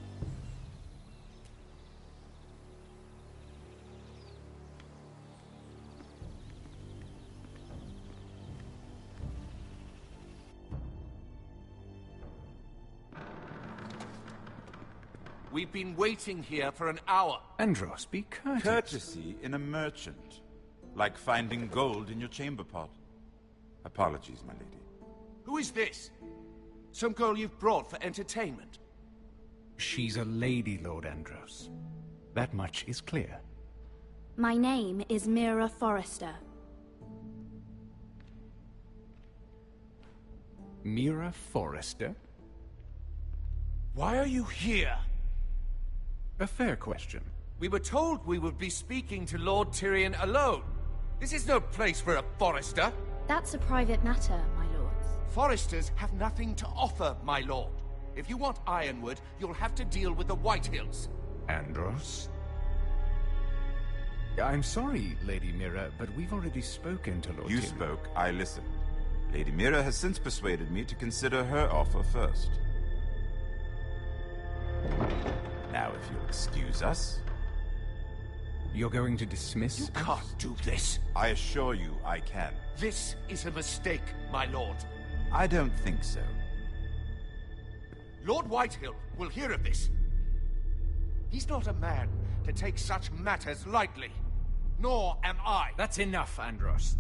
We've been waiting here for an hour. Andros, be courteous. Courtesy in a merchant. Like finding gold in your chamber pot. Apologies, my lady. Who is this? Some girl you've brought for entertainment? She's a lady, Lord Andros. That much is clear. My name is Mira Forrester. Mira Forrester? Why are you here? A fair question. We were told we would be speaking to Lord Tyrion alone. This is no place for a Forrester. That's a private matter, my lords. Forresters have nothing to offer, my lord. If you want Ironwood, you'll have to deal with the Whitehills. Andros? I'm sorry, Lady Mira, but we've already spoken to Lord You Tyrion. spoke, I listened. Lady Mira has since persuaded me to consider her offer first. Now, if you'll excuse us... You're going to dismiss You can't do this. I assure you I can. This is a mistake, my lord. I don't think so. Lord Whitehill will hear of this. He's not a man to take such matters lightly. Nor am I. That's enough, Andros.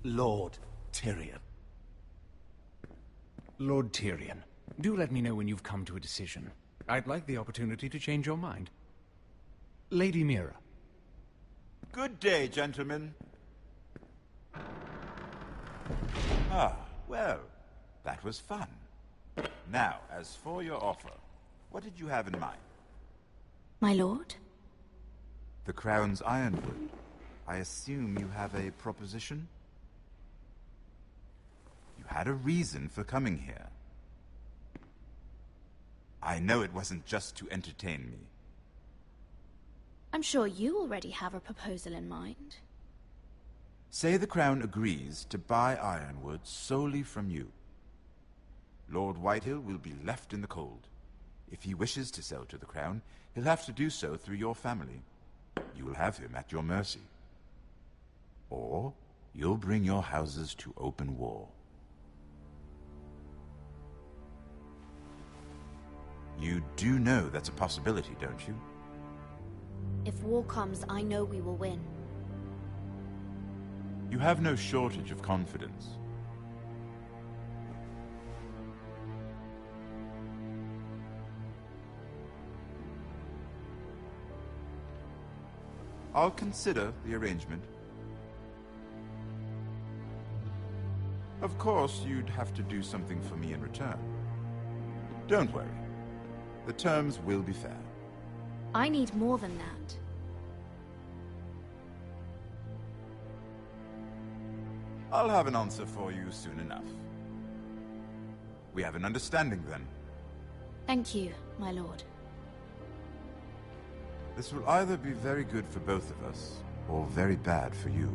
Lord Tyrion. Lord Tyrion, do let me know when you've come to a decision. I'd like the opportunity to change your mind. Lady Mira. Good day, gentlemen. Ah, well, that was fun. Now, as for your offer, what did you have in mind? My lord? The Crown's Ironwood. I assume you have a proposition? You had a reason for coming here. I know it wasn't just to entertain me. I'm sure you already have a proposal in mind. Say the Crown agrees to buy Ironwood solely from you. Lord Whitehill will be left in the cold. If he wishes to sell to the Crown, he'll have to do so through your family. You will have him at your mercy. Or you'll bring your houses to open war. You do know that's a possibility, don't you? If war comes, I know we will win. You have no shortage of confidence. I'll consider the arrangement. Of course, you'd have to do something for me in return. Don't worry. The terms will be fair. I need more than that. I'll have an answer for you soon enough. We have an understanding then. Thank you, my lord. This will either be very good for both of us, or very bad for you.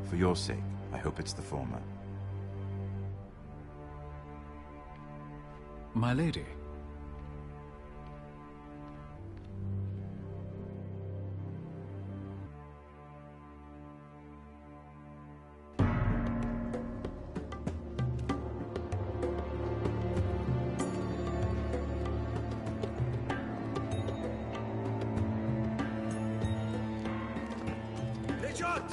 For your sake, I hope it's the former. My lady. Richard!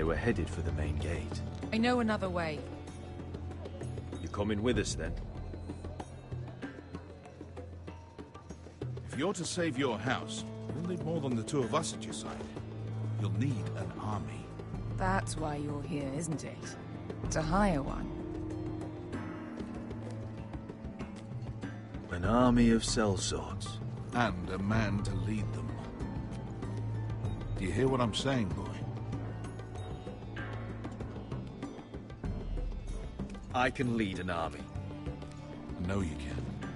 They were headed for the main gate. I know another way. You coming with us, then? If you're to save your house, you'll need more than the two of us at your side. You'll need an army. That's why you're here, isn't it? To hire one. An army of sellswords. And a man to lead them. Do you hear what I'm saying, boy? I can lead an army. I know you can.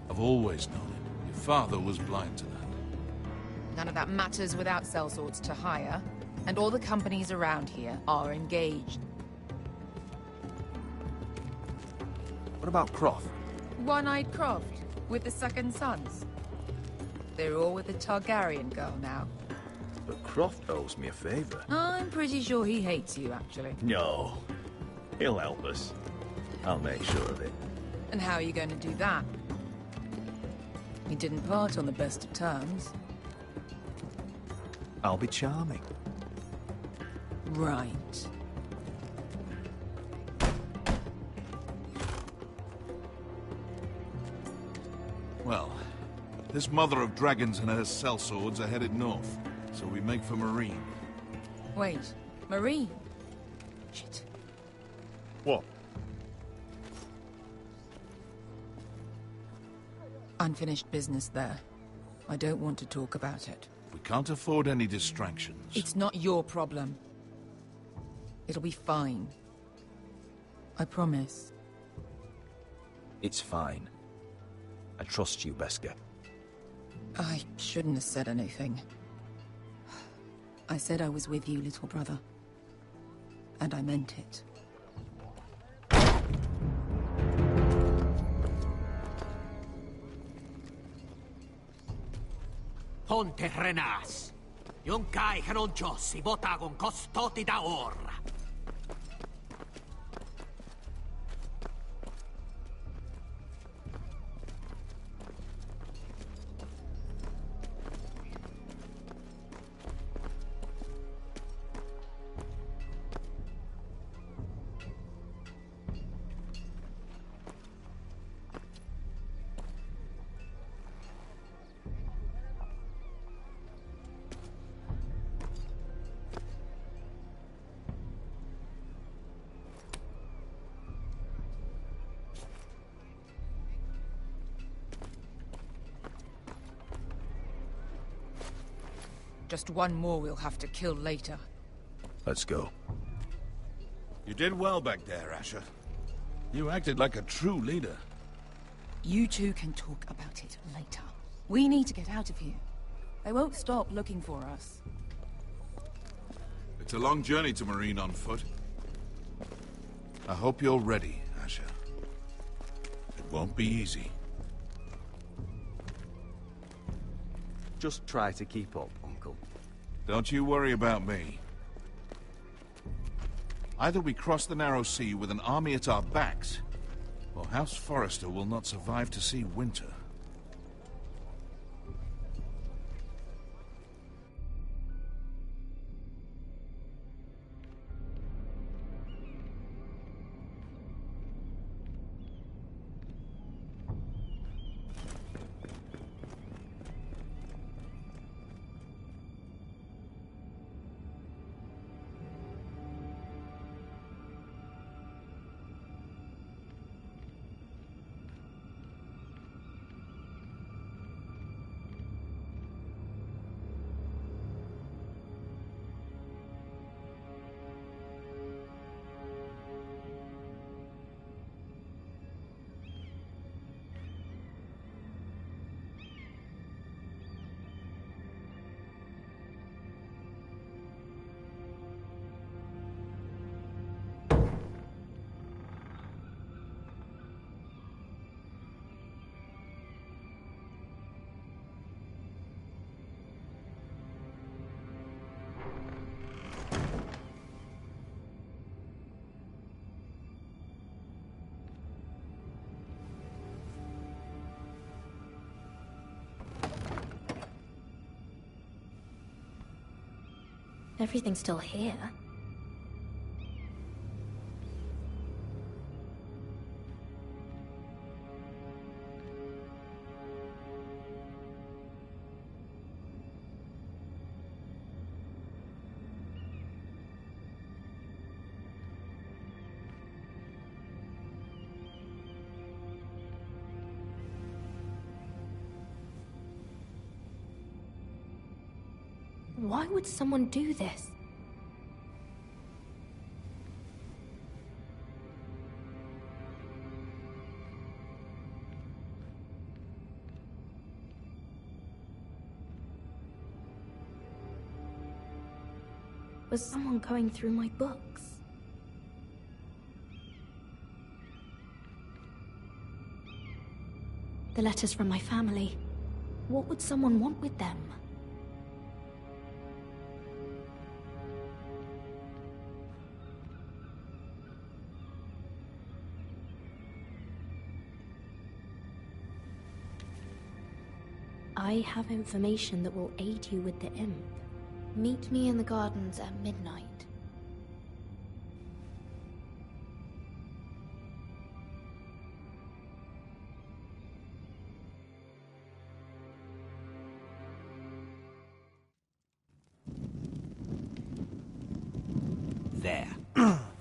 I've always known it. Your father was blind to that. None of that matters without sellswords to hire, and all the companies around here are engaged. What about Croft? One-Eyed Croft, with the Second Sons. They're all with the Targaryen girl now. But Croft owes me a favor. I'm pretty sure he hates you, actually. No. He'll help us. I'll make sure of it. And how are you going to do that? We didn't part on the best of terms. I'll be charming. Right. Well, this mother of dragons and her sellswords are headed north, so we make for Marine. Wait, Marine? Shit. What? Unfinished business there. I don't want to talk about it. We can't afford any distractions. It's not your problem. It'll be fine. I promise. It's fine. I trust you, Beskha. I shouldn't have said anything. I said I was with you, little brother. And I meant it. Ponte Renas. Yon kai heron jossi botagon costoti da or. Just one more we'll have to kill later. Let's go. You did well back there, Asher. You acted like a true leader. You two can talk about it later. We need to get out of here. They won't stop looking for us. It's a long journey to Marine on foot. I hope you're ready, Asher. It won't be easy. Just try to keep up, Uncle. Don't you worry about me. Either we cross the narrow sea with an army at our backs, or House Forrester will not survive to see winter. Everything's still here. Why would someone do this? Was someone going through my books? The letters from my family. What would someone want with them? I have information that will aid you with the imp. Meet me in the gardens at midnight. There.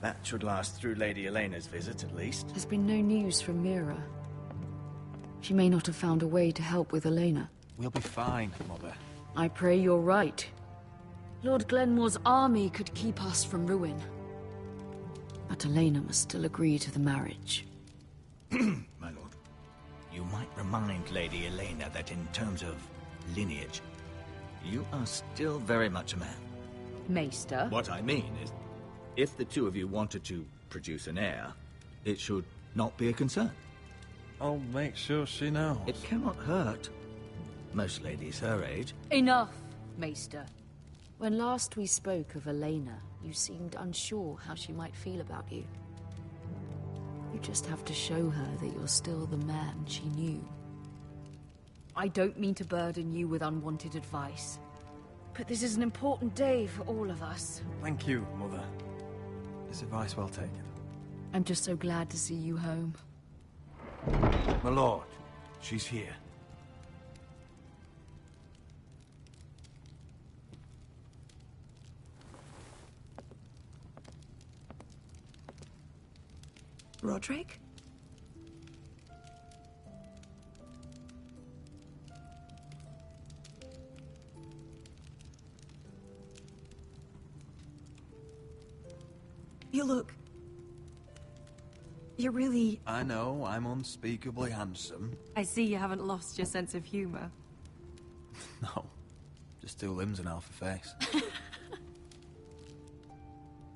That should last through Lady Elena's visit, at least. There's been no news from Mira. She may not have found a way to help with Elena. We'll be fine, Mother. I pray you're right. Lord Glenmore's army could keep us from ruin. But Elena must still agree to the marriage. My lord. You might remind Lady Elena that in terms of lineage, you are still very much a man. Maester? What I mean is, if the two of you wanted to produce an heir, it should not be a concern. I'll make sure she knows. It cannot hurt. Most ladies her age. Enough, Maester. When last we spoke of Elena, you seemed unsure how she might feel about you. You just have to show her that you're still the man she knew. I don't mean to burden you with unwanted advice, but this is an important day for all of us. Thank you, Mother. It's advice well taken. I'm just so glad to see you home. My lord, she's here. Roderick? You look... You're really... I know, I'm unspeakably handsome. I see you haven't lost your sense of humor. No, just two limbs and half a face.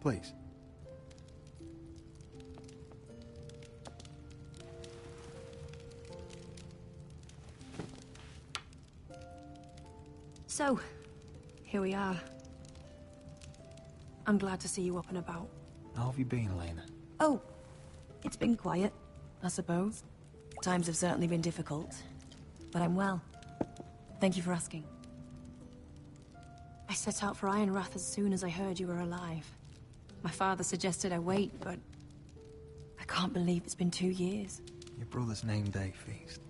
Please. So, here we are. I'm glad to see you up and about. How have you been, Elena? Oh, it's been quiet, I suppose. Times have certainly been difficult, but I'm well. Thank you for asking. I set out for Ironrath as soon as I heard you were alive. My father suggested I wait, but I can't believe it's been 2 years. Your brother's name day feast.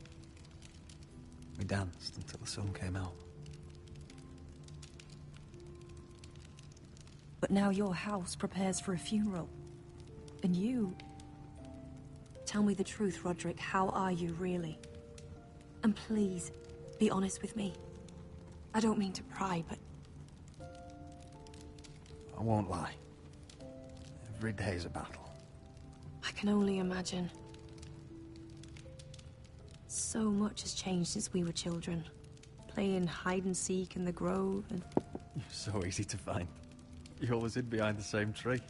We danced until the sun came out. But now your house prepares for a funeral. And you... Tell me the truth, Roderick. How are you, really? And please, be honest with me. I don't mean to pry, but... I won't lie. Every day's a battle. I can only imagine. So much has changed since we were children. Playing hide-and-seek in the grove and... You're so easy to find. You always hid behind the same tree.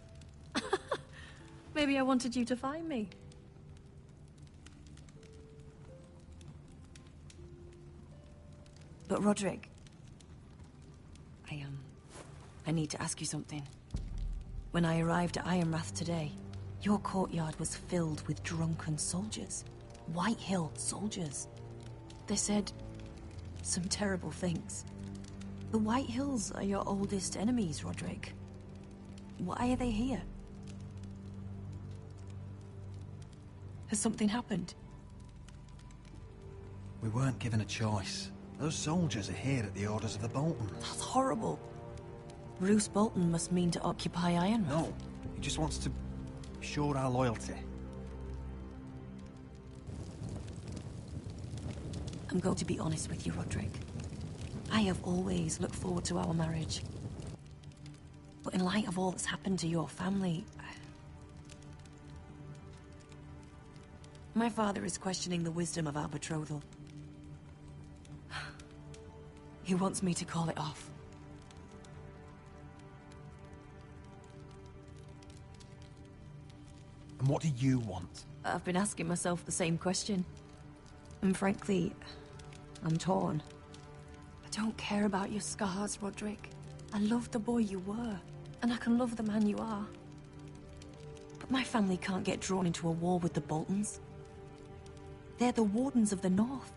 Maybe I wanted you to find me. But Roderick... I need to ask you something. When I arrived at Ironrath today, your courtyard was filled with drunken soldiers. Whitehill soldiers. They said some terrible things. The Whitehills are your oldest enemies, Roderick. Why are they here? Has something happened? We weren't given a choice. Those soldiers are here at the orders of the Boltons. That's horrible. Roose Bolton must mean to occupy Ironrath. No, he just wants to show our loyalty. I'm going to be honest with you, Roderick. I have always looked forward to our marriage. But in light of all that's happened to your family... My father is questioning the wisdom of our betrothal. He wants me to call it off. And what do you want? I've been asking myself the same question. And frankly, I'm torn. I don't care about your scars, Roderick. I love the boy you were, and I can love the man you are. But my family can't get drawn into a war with the Boltons. They're the Wardens of the North.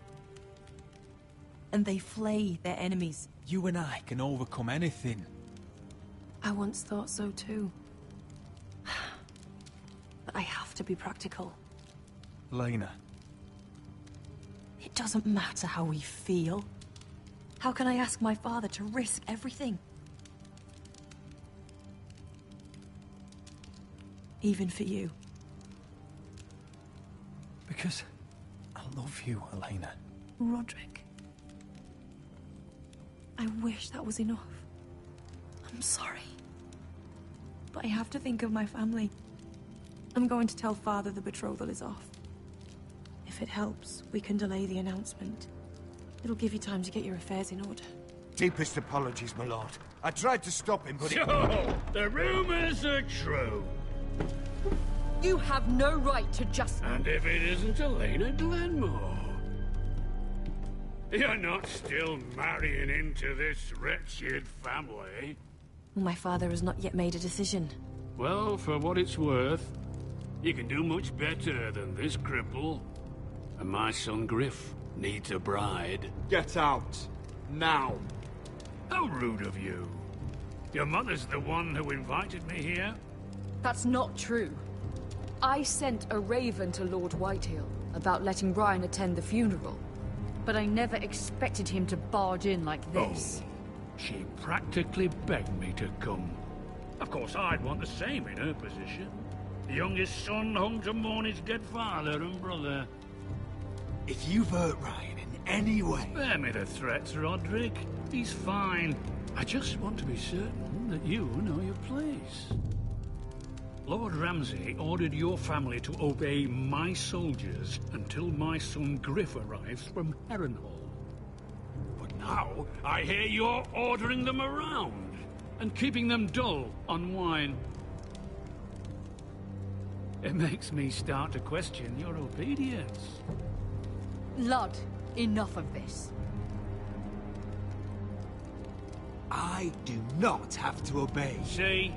And they flay their enemies. You and I can overcome anything. I once thought so too. But I have to be practical. Lena. It doesn't matter how we feel. How can I ask my father to risk everything? Even for you. Because I love you, Elena. Roderick. I wish that was enough. I'm sorry. But I have to think of my family. I'm going to tell Father the betrothal is off. If it helps, we can delay the announcement. It'll give you time to get your affairs in order. Deepest apologies, my lord. I tried to stop him, but So, the rumors are true. You have no right to just... And if it isn't Elena Glenmore? You're not still marrying into this wretched family? Well, my father has not yet made a decision. Well, for what it's worth, you can do much better than this cripple. And my son Griff needs a bride. Get out. Now. How rude of you. Your mother's the one who invited me here? That's not true. I sent a raven to Lord Whitehill about letting Ryan attend the funeral. But I never expected him to barge in like this. Oh, she practically begged me to come. Of course, I'd want the same in her position. The youngest son home to mourn his dead father and brother. If you've hurt Ryan in any way... Spare me the threats, Roderick. He's fine. I just want to be certain that you know your place. Lord Ramsay ordered your family to obey my soldiers until my son Griff arrives from Harrenhal. But now, I hear you're ordering them around and keeping them dull on wine. It makes me start to question your obedience. Lud, enough of this. I do not have to obey. See?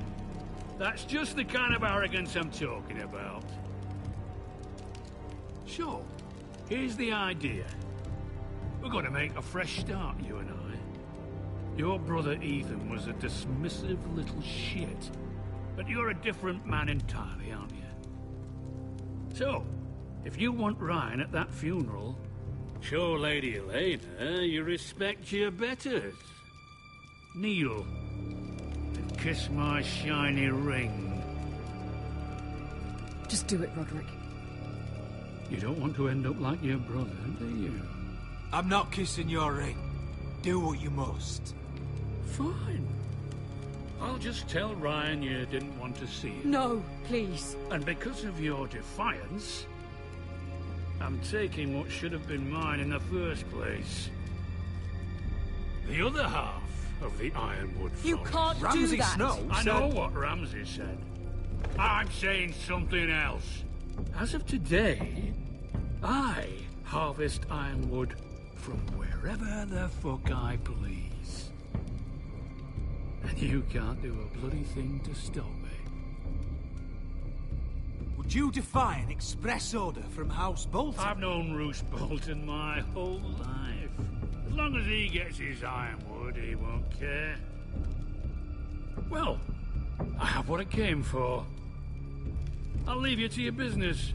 That's just the kind of arrogance I'm talking about. So, here's the idea. We're going to make a fresh start, you and I. Your brother Ethan was a dismissive little shit. But you're a different man entirely, aren't you? So, if you want Ryan at that funeral, show Lady Elena you respect your betters. Kneel. Kiss my shiny ring. Just do it, Roderick. You don't want to end up like your brother, do you? I'm not kissing your ring. Do what you must. Fine. I'll just tell Ryan you didn't want to see him. No, please. And because of your defiance, I'm taking what should have been mine in the first place. The other half of the Ironwood Forest. You can't do that! I know what Ramsay said. I'm saying something else. As of today, I harvest ironwood from wherever the fuck I please. And you can't do a bloody thing to stop me. Would you defy an express order from House Bolton? I've known Roose Bolton my whole life. As long as he gets his ironwood, he won't care. Well, I have what I came for. I'll leave you to your business.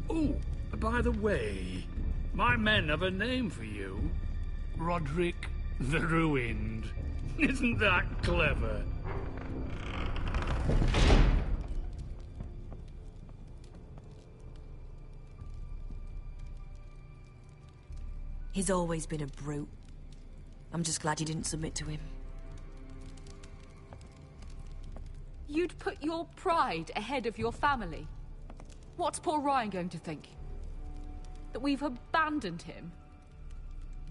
Oh, by the way, my men have a name for you. Roderick the Ruined. Isn't that clever? He's always been a brute. I'm just glad you didn't submit to him. You'd put your pride ahead of your family? What's poor Ryan going to think? That we've abandoned him?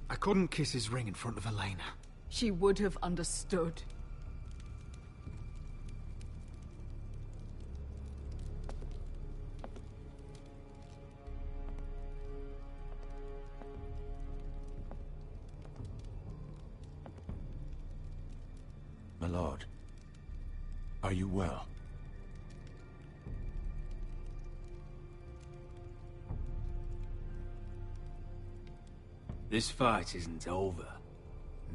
I couldn't kiss his ring in front of Elena. She would have understood. My lord, are you well? This fight isn't over.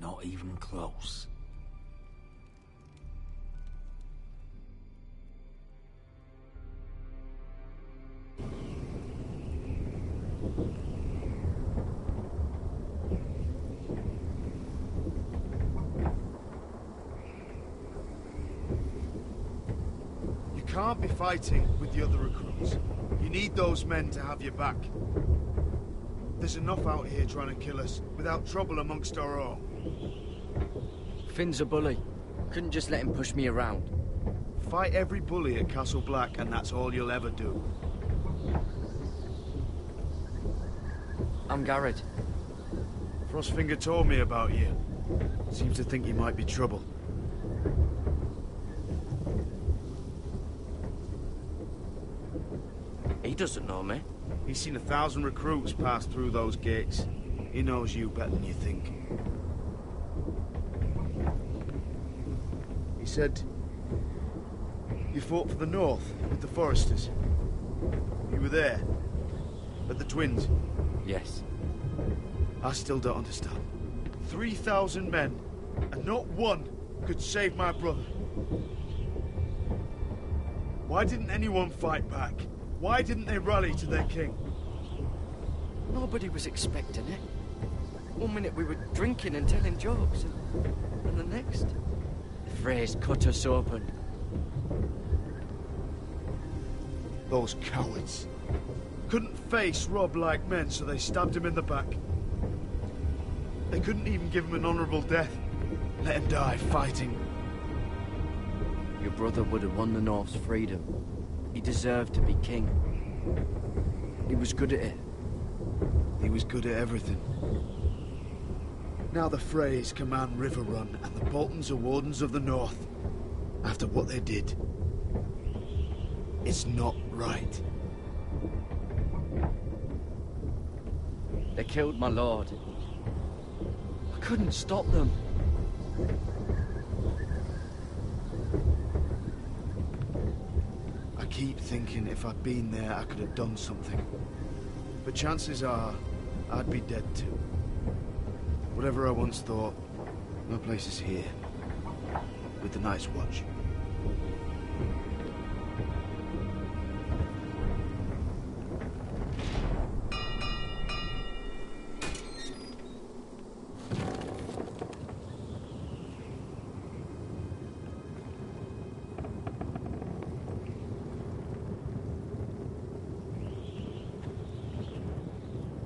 Not even close. You can't be fighting with the other recruits. You need those men to have your back. There's enough out here trying to kill us, without trouble amongst our own. Finn's a bully. Couldn't just let him push me around. Fight every bully at Castle Black, and that's all you'll ever do. I'm Garrett. Frostfinger told me about you. Seems to think you might be trouble. He doesn't know me. He's seen 1,000 recruits pass through those gates. He knows you better than you think. He said you fought for the North with the Foresters. You were there, at the Twins. Yes. I still don't understand. 3,000 men, and not one could save my brother. Why didn't anyone fight back? Why didn't they rally to their king? Nobody was expecting it. One minute we were drinking and telling jokes, and the next, the Freys cut us open. Those cowards. Couldn't face Robb like men, so they stabbed him in the back. They couldn't even give him an honorable death. Let him die fighting. Your brother would have won the North's freedom. He deserved to be king. He was good at it. He was good at everything. Now the Freys command Riverrun, and the Boltons are Wardens of the North. After what they did. It's not right. They killed my lord. I couldn't stop them. I keep thinking if I'd been there, I could have done something. But chances are, I'd be dead too. Whatever I once thought, my place is here. With the Night's Watch.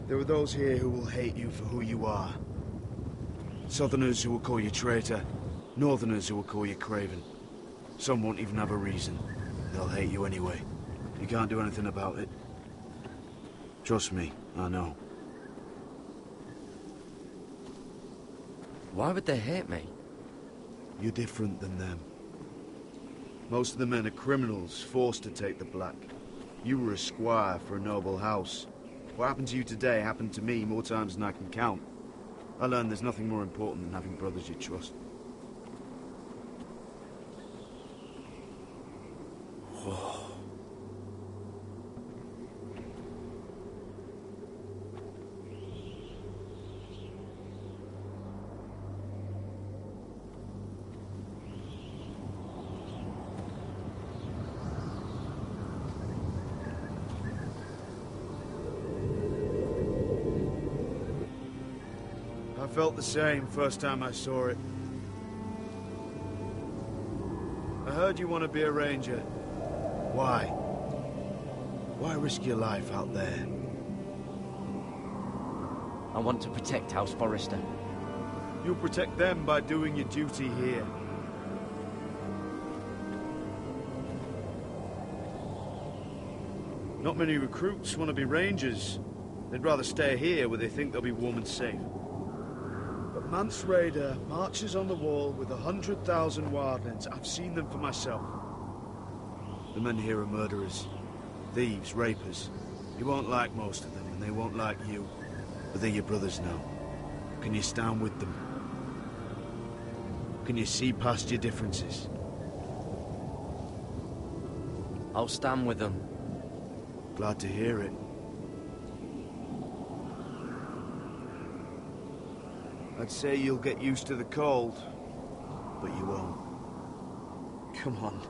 There are those here who will hate you for who you are. Southerners who will call you traitor. Northerners who will call you craven. Some won't even have a reason. They'll hate you anyway. You can't do anything about it. Trust me, I know. Why would they hate me? You're different than them. Most of the men are criminals, forced to take the black. You were a squire for a noble house. What happened to you today happened to me more times than I can count. I learned there's nothing more important than having brothers you trust. Whoa. I felt the same first time I saw it. I heard you want to be a ranger. Why? Why risk your life out there? I want to protect House Forrester. You'll protect them by doing your duty here. Not many recruits want to be rangers. They'd rather stay here where they think they'll be warm and safe. But Mance Rayder marches on the wall with 100,000 wildlings. I've seen them for myself. The men here are murderers, thieves, rapers. You won't like most of them, and they won't like you. But they're your brothers now. Can you stand with them? Can you see past your differences? I'll stand with them. Glad to hear it. I'd say you'll get used to the cold, but you won't. Come on.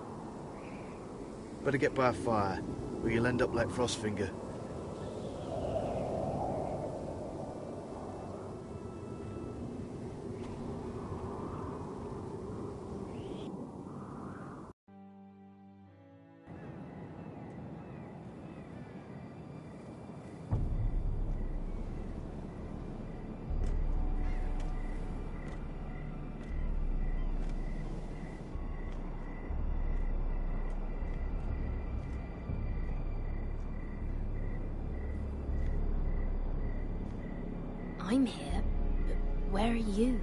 Better get by a fire, or you'll end up like Frostfinger. I'm here, but where are you?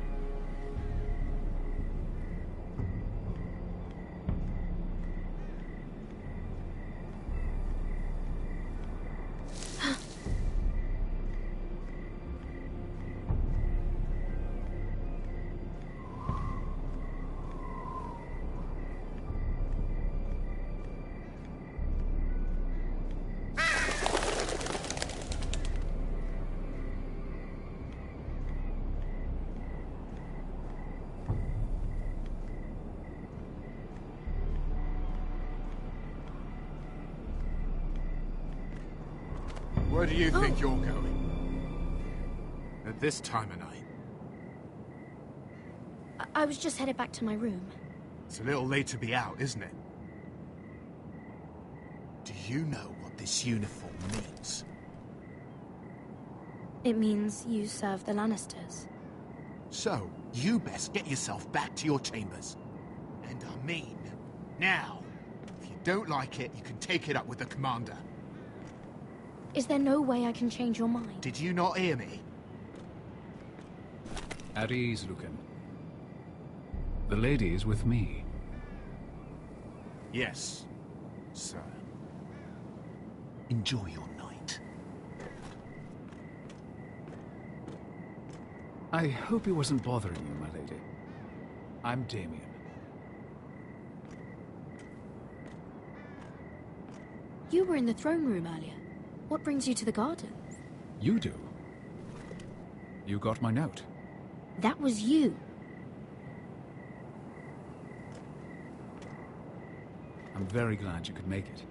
Where do you think you're going? At this time of night? I was just headed back to my room. It's a little late to be out, isn't it? Do you know what this uniform means? It means you serve the Lannisters. So, you best get yourself back to your chambers. And I mean, now. If you don't like it, you can take it up with the commander. Is there no way I can change your mind? Did you not hear me? At ease, Lucan. The lady is with me. Yes, sir. Enjoy your night. I hope he wasn't bothering you, my lady. I'm Damien. You were in the throne room earlier. What brings you to the garden? You do. You got my note. That was you. I'm very glad you could make it.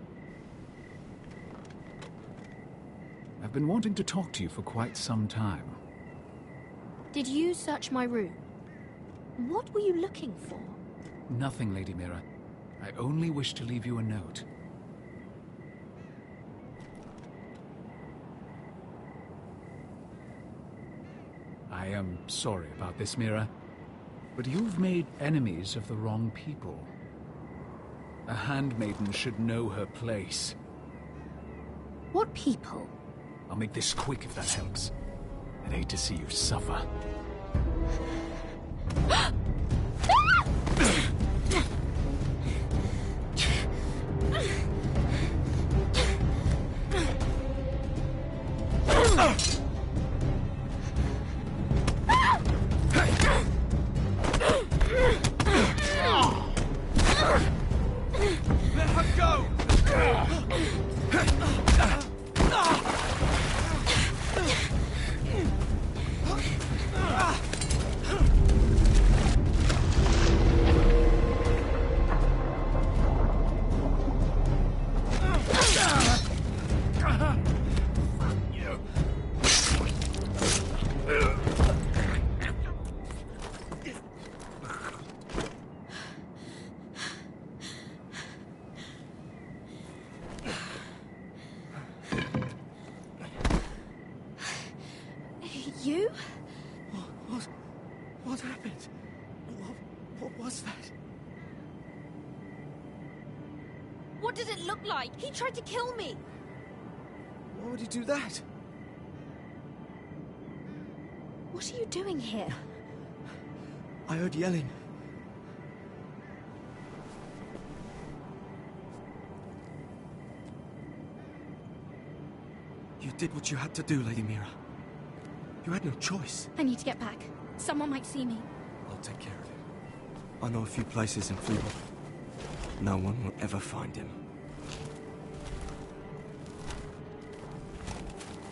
I've been wanting to talk to you for quite some time. Did you search my room? What were you looking for? Nothing, Lady Mira. I only wish to leave you a note. I am sorry about this, Mira, but you've made enemies of the wrong people. A handmaiden should know her place. What people? I'll make this quick if that helps. I'd hate to see you suffer. Let her go! happened? What was that? What did it look like? He tried to kill me! Why would he do that? What are you doing here? I heard yelling. You did what you had to do, Lady Mira. You had no choice. I need to get back. Someone might see me. I'll take care of it. I know a few places in Freehold. No one will ever find him.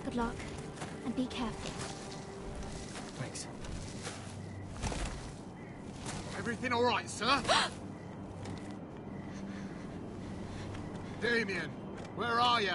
Good luck, and be careful. Thanks. Everything all right, sir? Damien, where are you?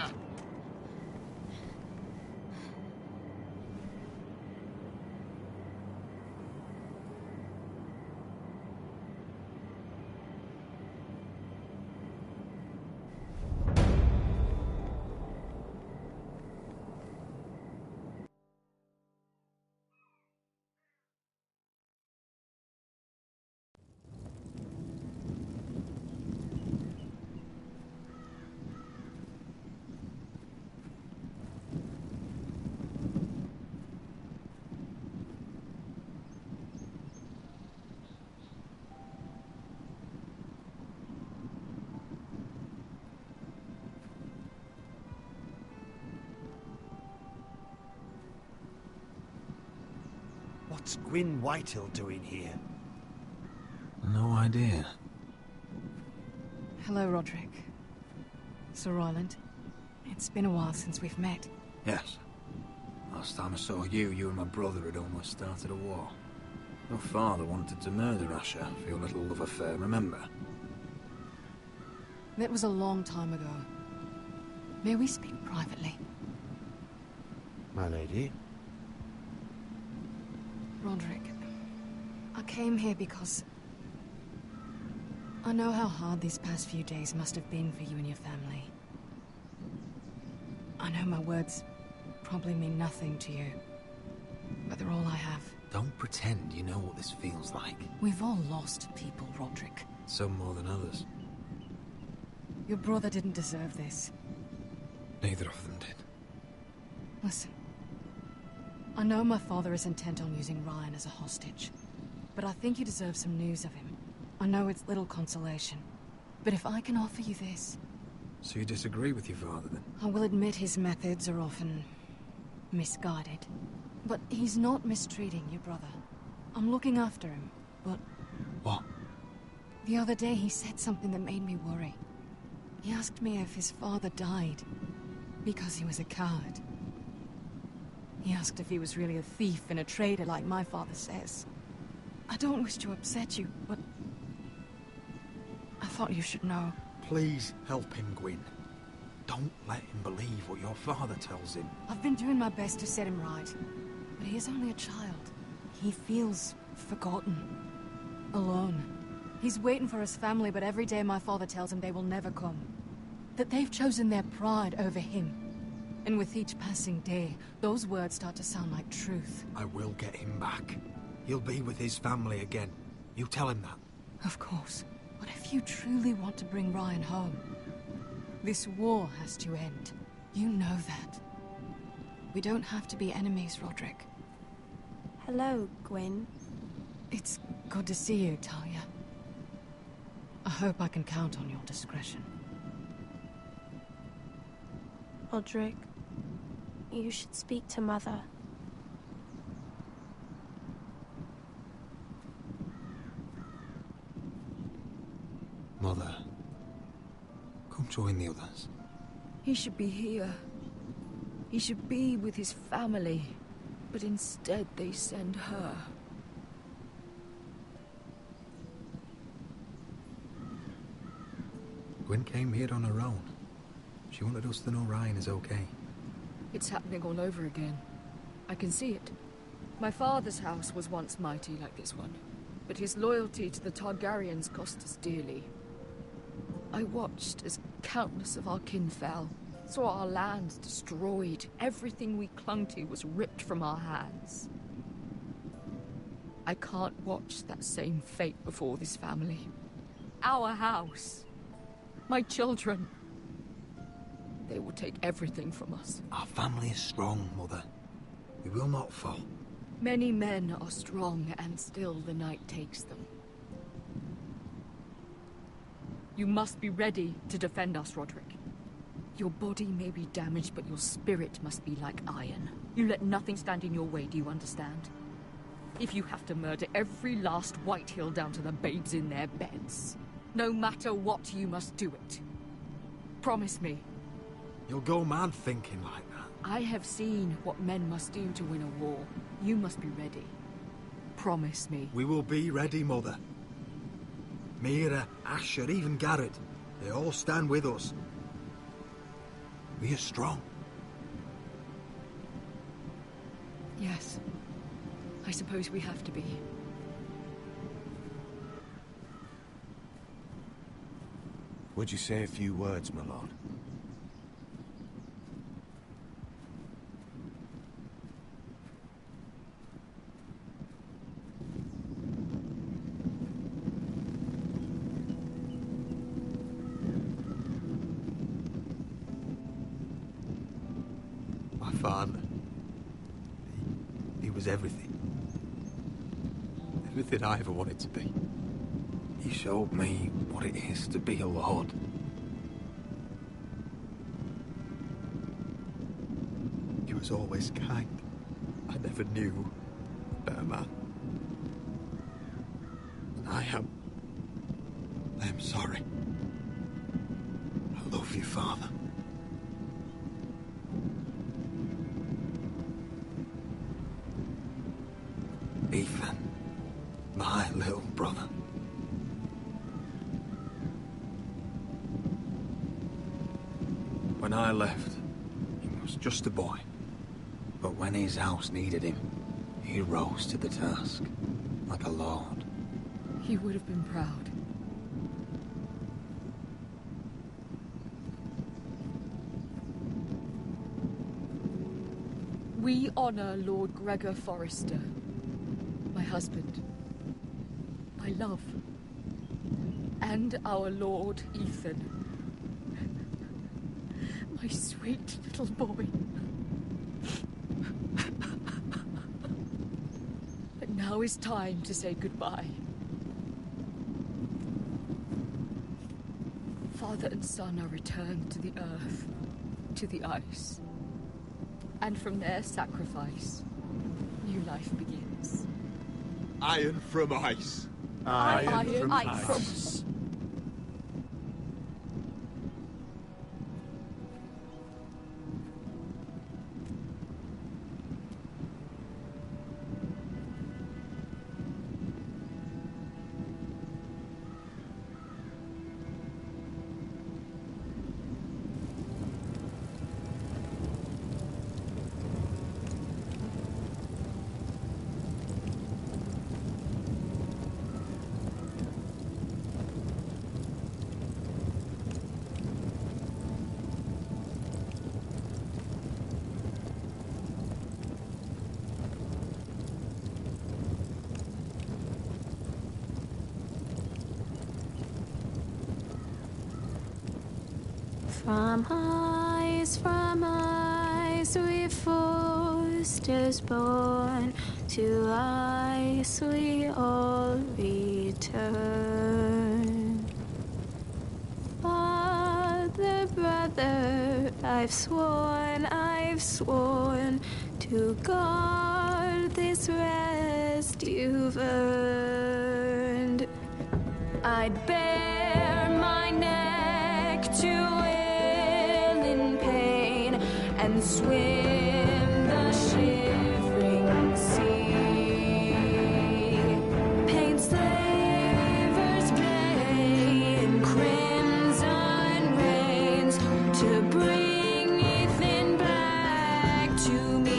What's Gwyn Whitehill doing here? No idea. Hello, Roderick. Sir Roland. It's been a while since we've met. Yes. Last time I saw you, you and my brother had almost started a war. Your father wanted to murder Asher for your little love affair, remember? That was a long time ago. May we speak privately? My lady? Roderick, I came here because I know how hard these past few days must have been for you and your family. I know my words probably mean nothing to you, but they're all I have. Don't pretend you know what this feels like. We've all lost people, Roderick. Some more than others. Your brother didn't deserve this. Neither of them did. Listen. I know my father is intent on using Ryan as a hostage, but I think you deserve some news of him. I know it's little consolation, but if I can offer you this... So you disagree with your father, then? I will admit his methods are often... misguided. But he's not mistreating your brother. I'm looking after him, but... What? The other day he said something that made me worry. He asked me if his father died because he was a coward. He asked if he was really a thief and a traitor like my father says. I don't wish to upset you, but... I thought you should know. Please help him, Gwyn. Don't let him believe what your father tells him. I've been doing my best to set him right, but he is only a child. He feels forgotten, alone. He's waiting for his family, but every day my father tells him they will never come. That they've chosen their pride over him. And with each passing day, those words start to sound like truth. I will get him back. He'll be with his family again. You tell him that. Of course. But if you truly want to bring Ryan home, this war has to end. You know that. We don't have to be enemies, Roderick. Hello, Gwyn. It's good to see you, Talia. I hope I can count on your discretion. Roderick, you should speak to Mother. Mother, come join the others. He should be here. He should be with his family. But instead they send her. Gwyn came here on her own. She wanted us to know Ryan is okay. It's happening all over again. I can see it. My father's house was once mighty like this one, but his loyalty to the Targaryens cost us dearly. I watched as countless of our kin fell, saw our lands destroyed, everything we clung to was ripped from our hands. I can't watch that same fate before this family. Our house. My children. They will take everything from us. Our family is strong, Mother. We will not fall. Many men are strong, and still the night takes them. You must be ready to defend us, Roderick. Your body may be damaged, but your spirit must be like iron. You let nothing stand in your way, do you understand? If you have to murder every last Whitehill down to the babes in their beds, no matter what, you must do it. Promise me. You'll go mad thinking like that. I have seen what men must do to win a war. You must be ready. Promise me. We will be ready, Mother. Mira, Asher, even Garrett. They all stand with us. We are strong. Yes. I suppose we have to be. Would you say a few words, my lord? My father. He was everything. Everything I ever wanted to be. He showed me what it is to be a lord. He was always kind. I never knew a better man. And I am sorry. I love you, Father. Ethan, my little brother. When I left, he was just a boy. But when his house needed him, he rose to the task, like a lord. He would have been proud. We honor Lord Gregor Forrester, my husband, my love, and our Lord Ethan, my sweet little boy. But now is time to say goodbye. Father and son are returned to the earth, to the ice. And from their sacrifice, new life begins. Iron from ice. Iron from ice. From ice we Forsters born, to ice we all return. Father, brother, I've sworn to guard this rest you've earned. I'd bare my neck to and swim the shivering sea. Paint slavers gray in crimson rains to bring Ethan back to me.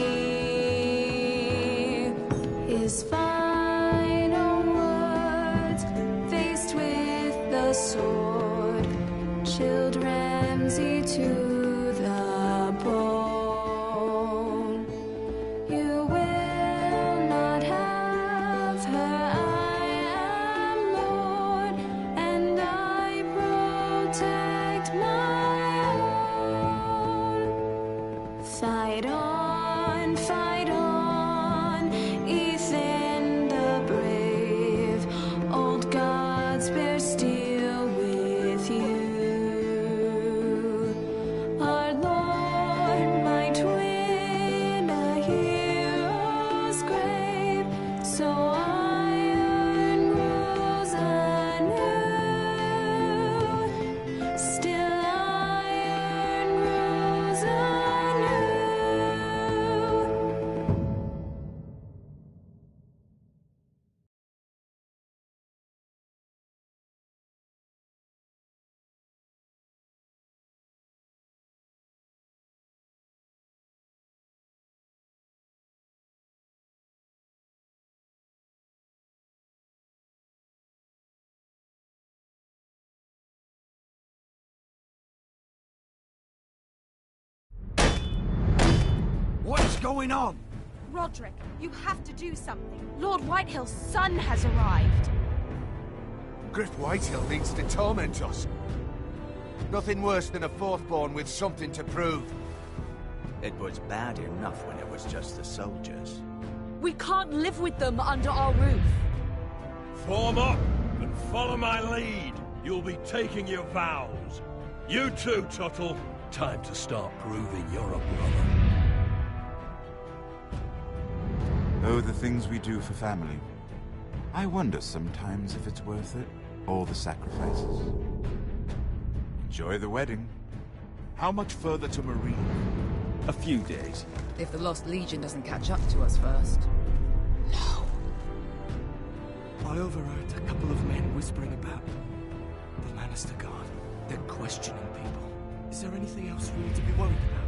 His final words faced with the sword, chilled Ramsay to her my own. Fight on, Ethan the brave. Old gods bear steel with you. Our Lord might win a hero's grave, so iron rules anew. Still iron rules anew. What's going on? Roderick, you have to do something. Lord Whitehill's son has arrived. Griff Whitehill needs to torment us. Nothing worse than a fourthborn with something to prove. It was bad enough when it was just the soldiers. We can't live with them under our roof. Form up and follow my lead. You'll be taking your vows. You too, Tuttle. Time to start proving you're a brother. Oh, the things we do for family. I wonder sometimes if it's worth it, all the sacrifices. Enjoy the wedding. How much further to Marine? A few days. If the Lost Legion doesn't catch up to us first. I overheard a couple of men whispering about the Lannister Guard. They're questioning people. Is there anything else we need to be worried about?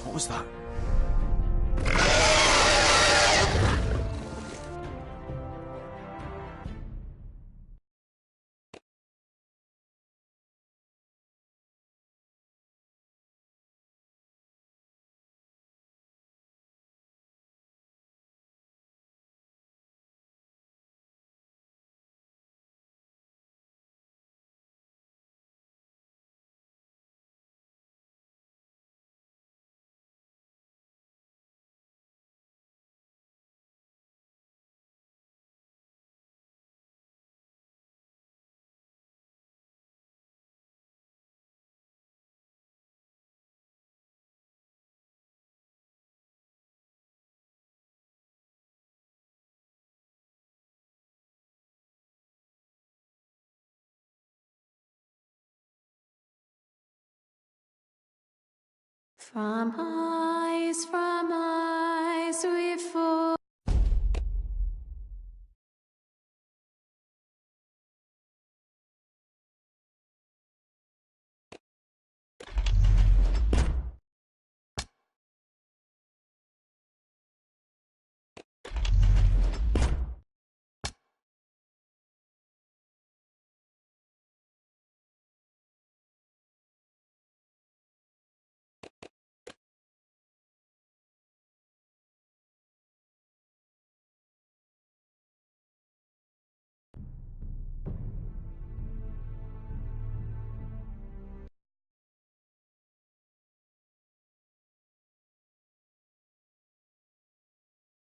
What was that? From eyes we fall.